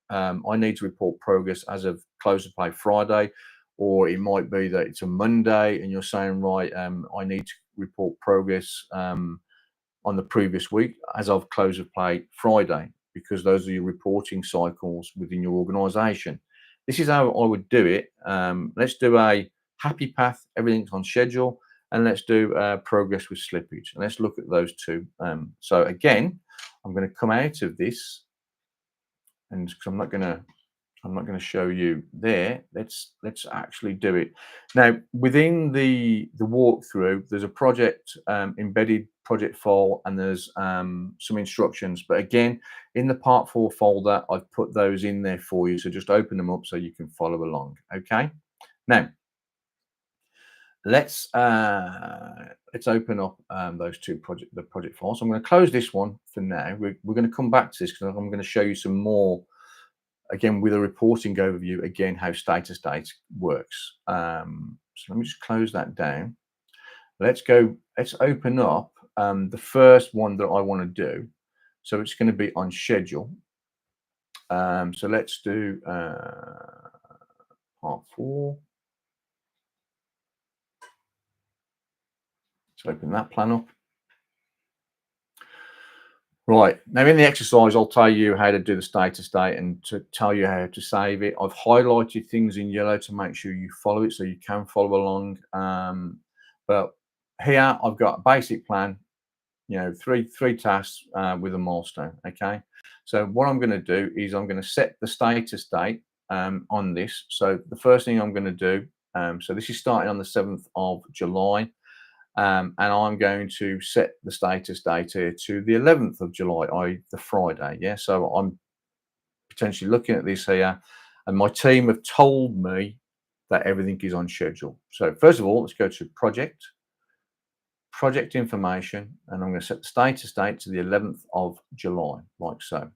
I need to report progress as of close of play Friday, or it might be that it's a Monday and you're saying, right, I need to report progress on the previous week as of close of play Friday, because those are your reporting cycles within your organization. This is how I would do it. Let's do a happy path, everything's on schedule, and let's do progress with slippage. And let's look at those 2. So again, I'm going to come out of this, and because I'm not going to show you there. Let's actually do it now. Within the walkthrough, there's a project embedded project file, and there's some instructions. But again, in the part 4 folder, I've put those in there for you. So just open them up so you can follow along. Okay. Now let's open up those 2 project files. So I'm going to close this one for now. We're going to come back to this because I'm going to show you some more, again, with a reporting overview, again, how status date works. So let me just close that down. Let's open up the first one that I want to do. So it's going to be on schedule. So let's do part 4. Let's open that plan up. Right, now in the exercise, I'll tell you how to do the status date and to tell you how to save it. I've highlighted things in yellow to make sure you follow it so you can follow along. But here I've got a basic plan, you know, three tasks with a milestone. Okay, so what I'm going to do is I'm going to set the status date on this. So the first thing I'm going to do, so this is starting on the 7th of July. And I'm going to set the status date here to the 11th of July, i.e. the Friday. Yeah, so I'm potentially looking at this here, and my team have told me that everything is on schedule. So first of all, let's go to project information, and I'm going to set the status date to the 11th of July, like so.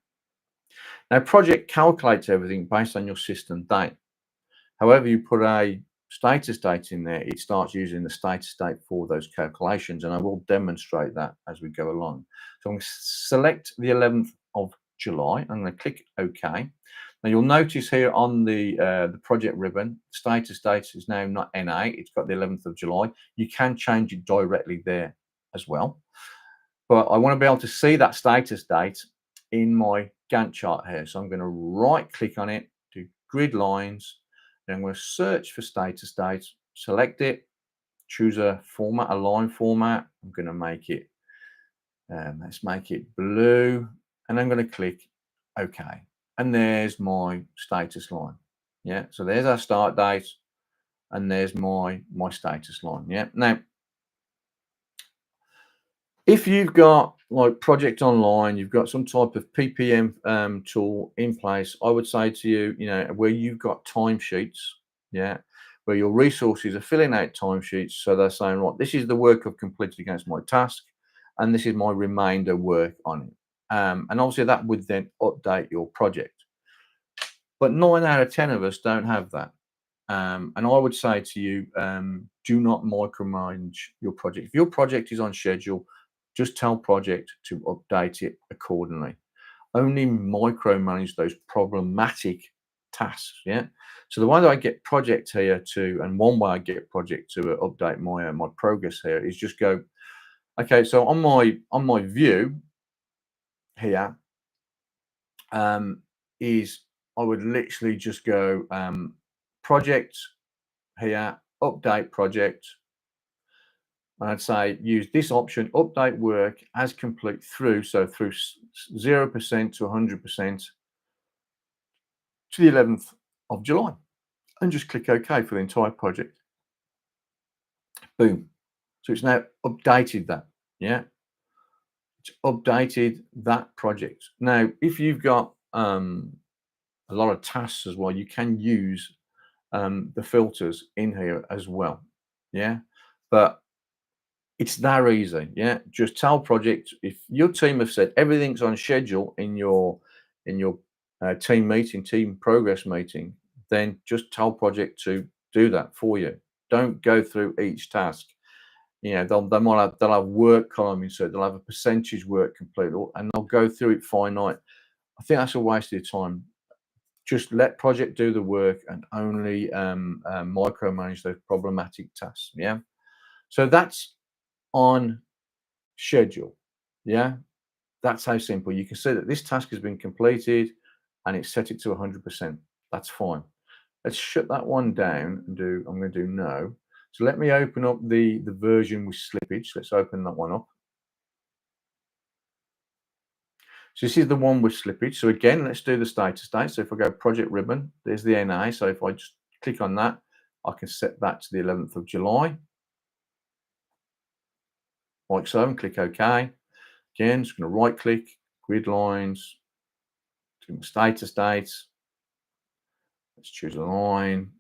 Now, project calculates everything based on your system date. However, you put a status date in there, it starts using the status date for those calculations, and I will demonstrate that as we go along. So I'm going to select the 11th of July. I'm going to click OK. Now you'll notice here on the project ribbon, status date is now not NA, it's got the 11th of July. You can change it directly there as well. But I want to be able to see that status date in my Gantt chart here. So I'm going to right click on it, do grid lines, then I'm going to search for status date, select it, choose a format, a line format. I'm going to make it, let's make it blue, and I'm going to click OK. And there's my status line. Yeah, so there's our start date, and there's my status line. Yeah, now if you've got like Project Online, you've got some type of PPM tool in place, I would say to you, you know, where you've got timesheets, yeah, where your resources are filling out timesheets. So they're saying, right, this is the work I've completed against my task, and this is my remainder work on it. And obviously that would then update your project. But 9 out of 10 of us don't have that. And I would say to you, do not micromanage your project. If your project is on schedule, just tell project to update it accordingly. Only micromanage those problematic tasks. Yeah. So the way that I get project here to, and one way I get project to update my progress here is just go, okay. So on my view here, is I would literally just go project here, update project. And I'd say use this option, update work as complete through, so through 0% to 100% to the 11th of July, and just click OK for the entire project. Boom. So it's now updated that. Yeah. It's updated that project. Now, if you've got a lot of tasks as well, you can use the filters in here as well. Yeah. But it's that easy. Yeah. Just tell project, if your team have said everything's on schedule in your team meeting, team progress meeting, then just tell project to do that for you. Don't go through each task. You know, they'll have work column insert, they'll have a percentage work complete, and they'll go through it finite. I think that's a waste of your time. Just let project do the work and only micromanage those problematic tasks. Yeah. So that's on schedule. Yeah. That's how simple. You can see that this task has been completed and it's set it to 100%. That's fine. Let's shut that one down and I'm going to do no. So let me open up the version with slippage. Let's open that one up. So this is the one with slippage. So again, let's do the status date. So if I go project ribbon, there's the NA. So if I just click on that, I can set that to the 11th of July. Like so, and click OK. Again, just going to right click, grid lines, do status dates. Let's choose a line.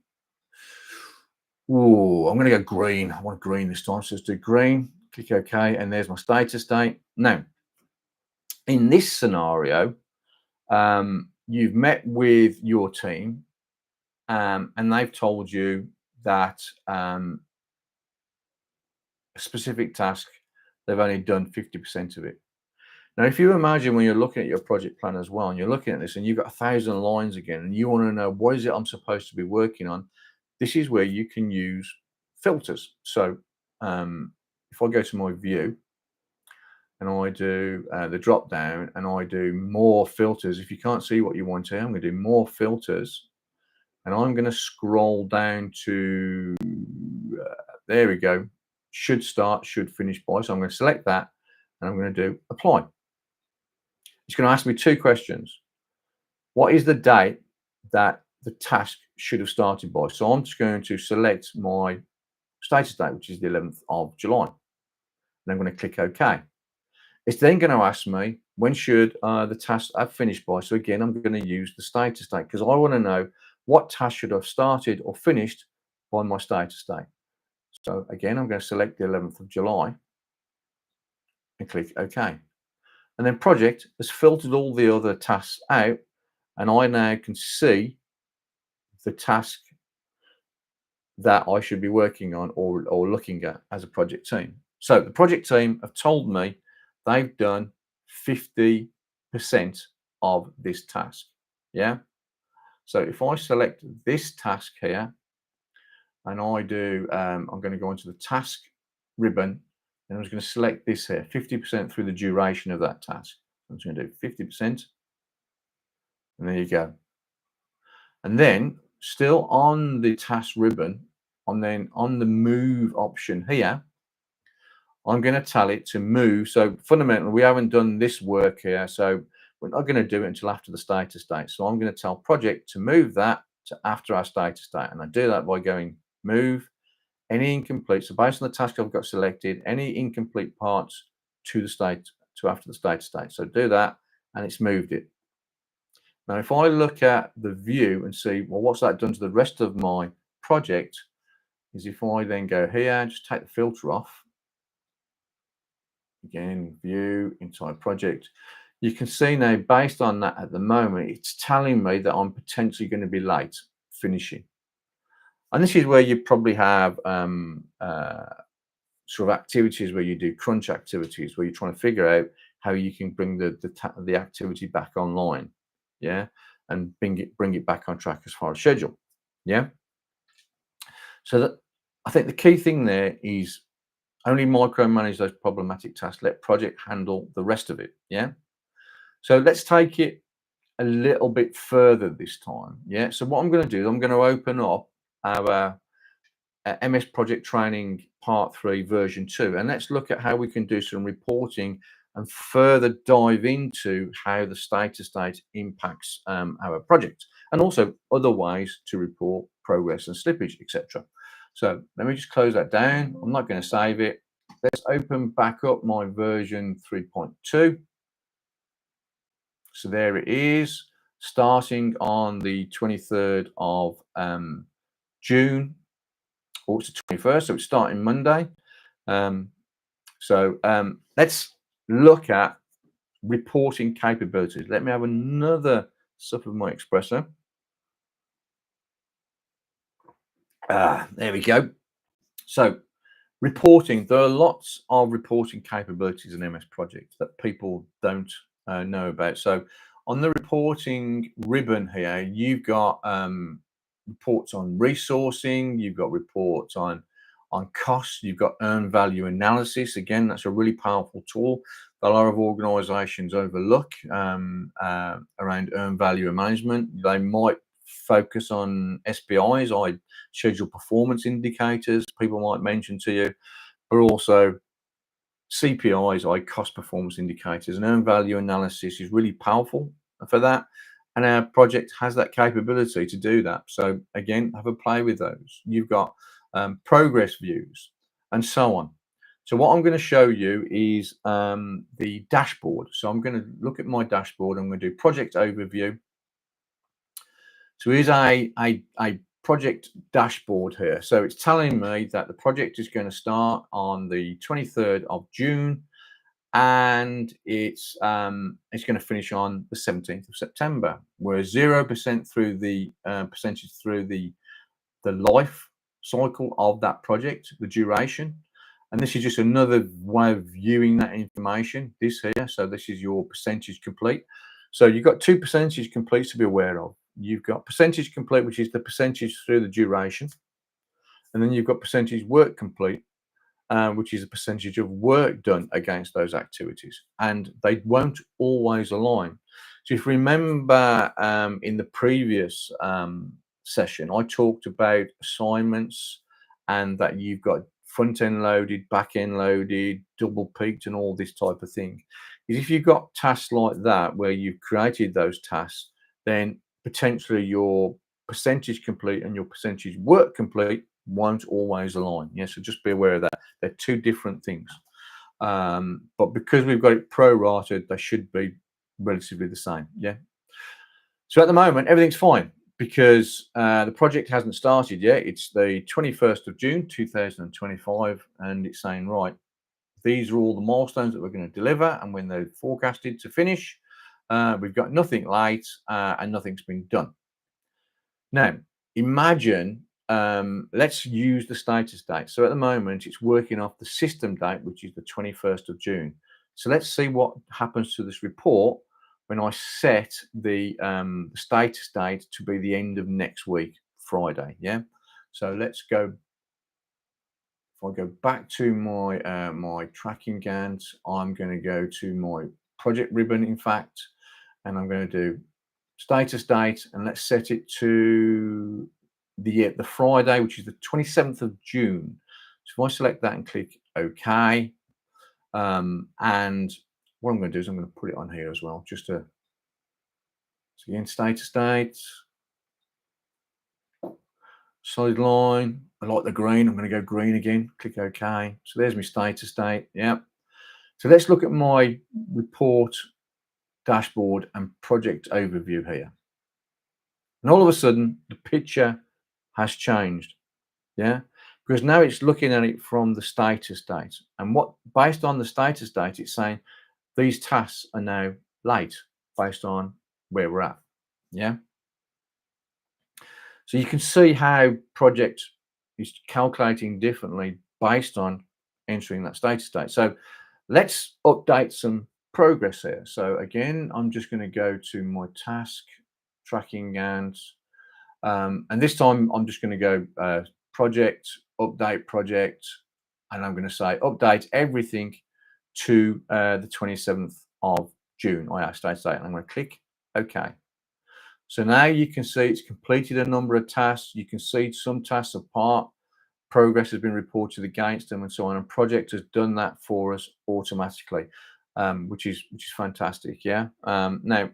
Oh, I'm going to go green. I want green this time. So let's do green. Click OK. And there's my status date. Now, in this scenario, you've met with your team and they've told you that a specific task, they've only done 50% of it. Now, if you imagine when you're looking at your project plan as well, and you're looking at this and you've got 1,000 lines again, and you want to know what is it I'm supposed to be working on, this is where you can use filters. So if I go to my view and I do the drop down and I do more filters, if you can't see what you want here, I'm going to do more filters, and I'm going to scroll down to there we go, should start, should finish by. So I'm going to select that and I'm going to do apply. It's going to ask me two questions. What is the date that the task should have started by? So I'm just going to select my status date, which is the 11th of July. And I'm going to click OK. It's then going to ask me, when should the task have finished by? So again, I'm going to use the status date because I want to know what task should have started or finished by my status date. So again, I'm going to select the 11th of July and click OK. And then project has filtered all the other tasks out, and I now can see the task that I should be working on or looking at as a project team. So the project team have told me they've done 50% of this task. Yeah. So if I select this task here and I do, I'm going to go into the task ribbon and I'm just going to select this here, 50% through the duration of that task. I'm just going to do 50%. And there you go. And then still on the task ribbon, and then on the move option here, I'm going to tell it to move. So fundamentally, we haven't done this work here. So we're not going to do it until after the status date. So I'm going to tell project to move that to after our status date. And I do that by going move any incomplete. So based on the task I've got selected, any incomplete parts to the state to after the status date. So do that and it's moved it. Now, if I look at the view and see, well, what's that done to the rest of my project, is if I then go here, just take the filter off, again, view, entire project, you can see now, based on that at the moment, it's telling me that I'm potentially going to be late finishing. And this is where you probably have sort of activities where you do crunch activities, where you're trying to figure out how you can bring the activity back online. Yeah, and bring it back on track as far as schedule. Yeah. So that I think the key thing there is only micromanage those problematic tasks. Let project handle the rest of it. Yeah. So let's take it a little bit further this time. Yeah. So what I'm going to do is I'm going to open up our MS Project Training Part 3 version 2, and let's look at how we can do some reporting and further dive into how the status date impacts our project, and also other ways to report progress and slippage, etc. So let me just close that down. I'm not going to save it. Let's open back up my version 3.2. So there it is, starting on the 23rd of June. Or it's the 21st, so it's starting Monday. Let's look at reporting capabilities. Let me have another sip of my espresso. There we go. So reporting, there are lots of reporting capabilities in MS Project that people don't know about. So on the reporting ribbon here, you've got reports on resourcing, you've got reports on costs, you've got earned value analysis. Again, that's a really powerful tool that a lot of organizations overlook around earned value management. They might focus on SPIs, schedule performance indicators, people might mention to you, but also CPIs, cost performance indicators, and earned value analysis is really powerful for that. And our project has that capability to do that. So again, have a play with those. You've got progress views and so on. So what I'm going to show you is the dashboard. So I'm going to look at my dashboard. I'm going to do project overview. So here's a project dashboard here. So it's telling me that the project is going to start on the 23rd of June, and it's going to finish on the 17th of September. We're 0% through the percentage through the life cycle of that project, the duration. And this is just another way of viewing that information, this here. So this is your percentage complete. So you've got two percentage completes to be aware of. You've got percentage complete, which is the percentage through the duration. And then you've got percentage work complete, which is a percentage of work done against those activities. And they won't always align. So if you remember in the previous session, I talked about assignments and that you've got front end loaded, back end loaded, double peaked, and all this type of thing. Is if you've got tasks like that where you've created those tasks, then potentially your percentage complete and your percentage work complete won't always align. Yeah, so just be aware of that. They're two different things. But because we've got it prorated, they should be relatively the same. Yeah. So at the moment, everything's fine because the project hasn't started yet. It's the 21st of June, 2025, and it's saying, right, these are all the milestones that we're going to deliver and when they're forecasted to finish. We've got nothing late and nothing's been done. Now, imagine, let's use the status date. So at the moment, it's working off the system date, which is the 21st of June. So let's see what happens to this report when I set the status date to be the end of next week, Friday. Yeah. So let's go. If I go back to my my tracking Gantt, I'm going to go to my project ribbon, in fact, and I'm going to do status date, and let's set it to the Friday, which is the 27th of June. So if I select that and click OK, and what I'm going to do is I'm going to put it on here as well, just to so again status date, solid line. I like the green. I'm going to go green again. Click OK. So there's my status date. Yeah. So let's look at my report dashboard and project overview here. And all of a sudden, the picture has changed. Yeah. Because now it's looking at it from the status date. And what based on the status date, it's saying these tasks are now late based on where we're at. Yeah. So you can see how project is calculating differently based on entering that status date. So let's update some progress here. So again, I'm just going to go to my task tracking Gantt. And this time I'm just going to go project, update project, and I'm going to say update everything to the 27th of June. I have status date, and I'm going to click OK. So now you can see it's completed a number of tasks. You can see some tasks apart. Progress has been reported against them and so on. And project has done that for us automatically, which is fantastic. Yeah. Now,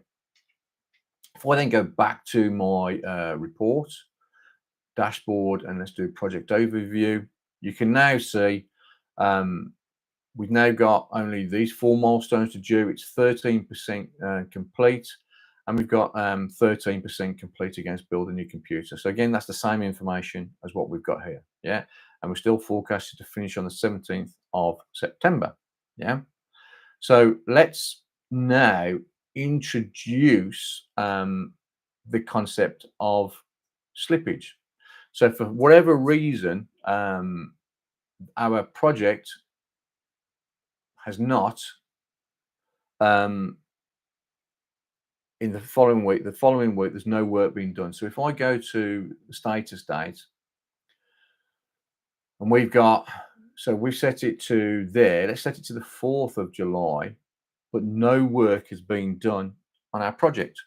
if I then go back to my report dashboard and let's do project overview, you can now see we've now got only these 4 milestones to do. It's 13% complete. And we've got 13% complete against build a new computer. So again, that's the same information as what we've got here. Yeah. And we're still forecasted to finish on the 17th of September. Yeah. So let's now introduce the concept of slippage. So for whatever reason, our project has not in the following week, there's no work being done. So if I go to the status date and we've got, so we've set it to there, let's set it to the 4th of July, but no work has been done on our project.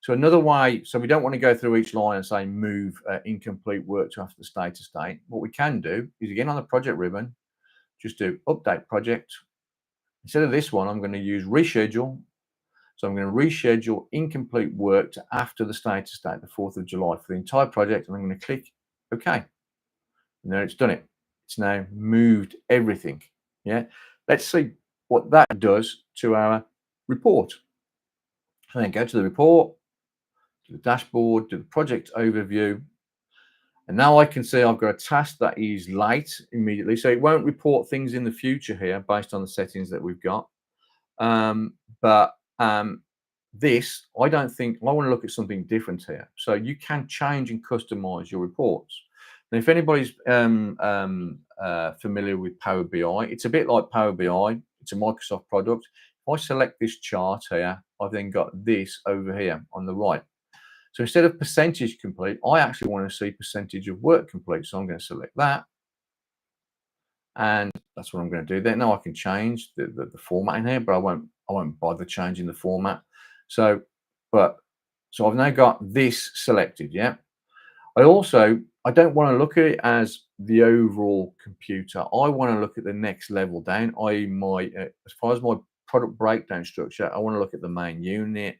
So another way, so we don't want to go through each line and say move incomplete work to after the status date. What we can do is again on the project ribbon, just do update project. Instead of this one, I'm going to use reschedule. So I'm going to reschedule incomplete work to after the status date, the 4th of July for the entire project. And I'm going to click OK. And there it's done it. It's now moved everything. Yeah. Let's see what that does to our report. And then go to the report, to the dashboard, to the project overview. And now I can see I've got a task that is late immediately. So it won't report things in the future here based on the settings that we've got. This, I don't think, I want to look at something different here. So you can change and customize your reports. And if anybody's familiar with Power BI, it's a bit like Power BI. It's a Microsoft product. If I select this chart here, I've then got this over here on the right. So instead of percentage complete, I actually want to see percentage of work complete. So I'm going to select that. And that's what I'm going to do there. Now I can change the format in here, but I won't bother changing the format. So I've now got this selected. Yeah. I don't want to look at it as the overall computer. I want to look at the next level down. I as far as my product breakdown structure, I want to look at the main unit,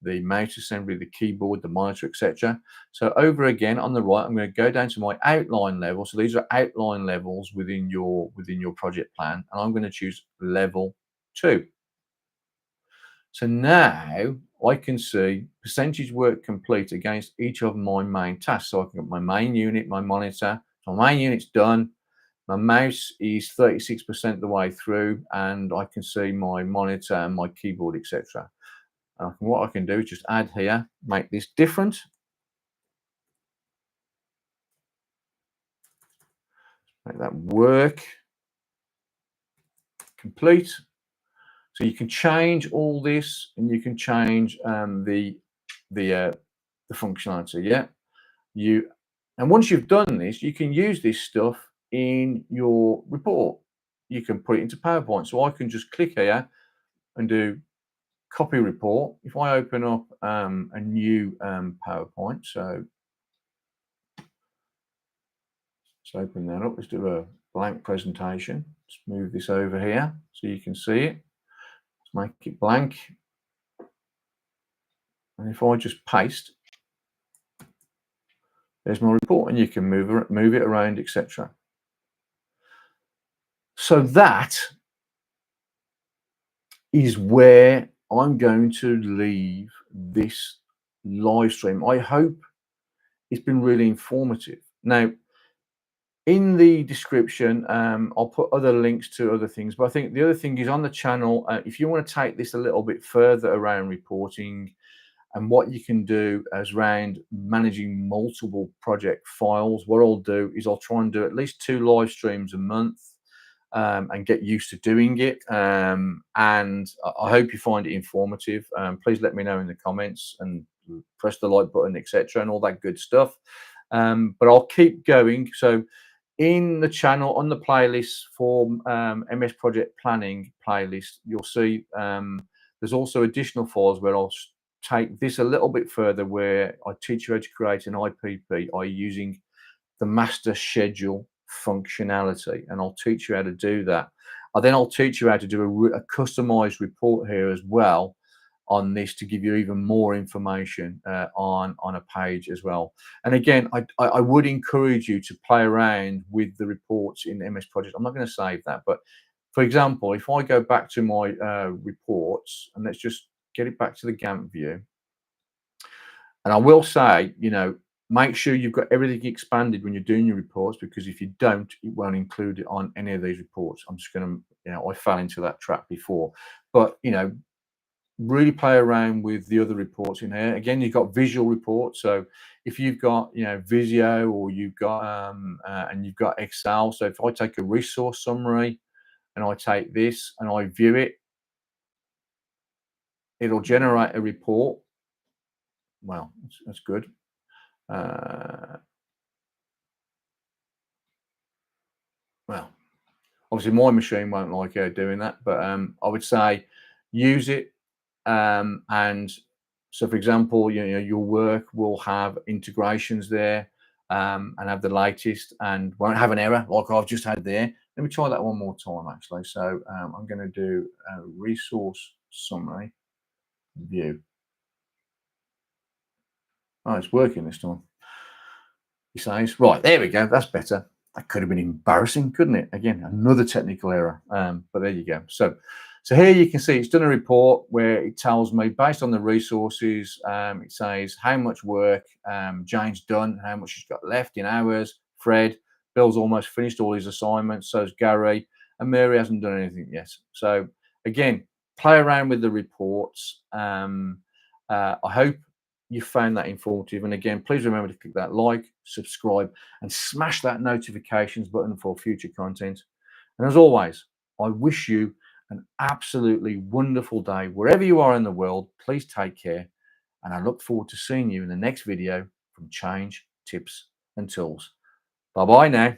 the mouse assembly, the keyboard, the monitor, etc. So over again on the right, I'm going to go down to my outline level. So these are outline levels within your project plan, and I'm going to choose level 2. So now I can see percentage work complete against each of my main tasks. So I can get my main unit, my monitor. So my main unit's done. My mouse is 36% the way through, and I can see my monitor and my keyboard, etc. What I can do is just add here, make this different. Make that work complete. So you can change all this, and you can change the functionality. Yeah, and once you've done this, you can use this stuff in your report. You can put it into PowerPoint. So I can just click here and do copy report. If I open up a new PowerPoint, so let's open that up. Let's do a blank presentation. Let's move this over here so you can see it. Let's make it blank. And if I just paste, there's my report, and you can move it around, etc. So that is where I'm going to leave this live stream. I hope it's been really informative. Now, in the description, I'll put other links to other things, but I think the other thing is on the channel, if you want to take this a little bit further around reporting and what you can do as around managing multiple project files, what I'll do is I'll try and do at least 2 live streams a month. And get used to doing it. And I hope you find it informative. Please let me know in the comments and press the like button, etc., and all that good stuff. But I'll keep going. So in the channel, on the playlist for MS Project Planning playlist, you'll see there's also additional files where I'll take this a little bit further, where I teach you how to create an IPP by using the master schedule functionality, and I'll teach you how to do that. I'll teach you how to do a customized report here as well on this, to give you even more information on a page as well. And again, I would encourage you to play around with the reports in MS Project. I'm not going to save that, but for example, if I go back to my reports, and let's just get it back to the Gantt view, and I will say, make sure you've got everything expanded when you're doing your reports, because if you don't, it won't include it on any of these reports. I'm just going to, I fell into that trap before, but really play around with the other reports in here. Again, you've got visual reports. So if you've got, Visio, or you've got, and you've got Excel. So if I take a resource summary and I take this and I view it, it'll generate a report. Well, that's good. Well, obviously my machine won't like doing that, but I would say use it. And so, for example, your work will have integrations there, and have the latest, and won't have an error like I've just had there. Let me try that one more time, actually. So I'm going to do a resource summary view. Oh, it's working this time. He says, right, there we go. That's better. That could have been embarrassing, couldn't it? Again, another technical error. But there you go. So here you can see it's done a report where it tells me, based on the resources, it says how much work Jane's done, how much she's got left in hours. Fred, Bill's almost finished all his assignments. So's Gary, and Mary hasn't done anything yet. So again, play around with the reports. I hope you found that informative. And again, please remember to click that like, subscribe, and smash that notifications button for future content. And as always, I wish you an absolutely wonderful day wherever you are in the world. Please take care, and I look forward to seeing you in the next video from Change Tips and Tools. Bye bye now.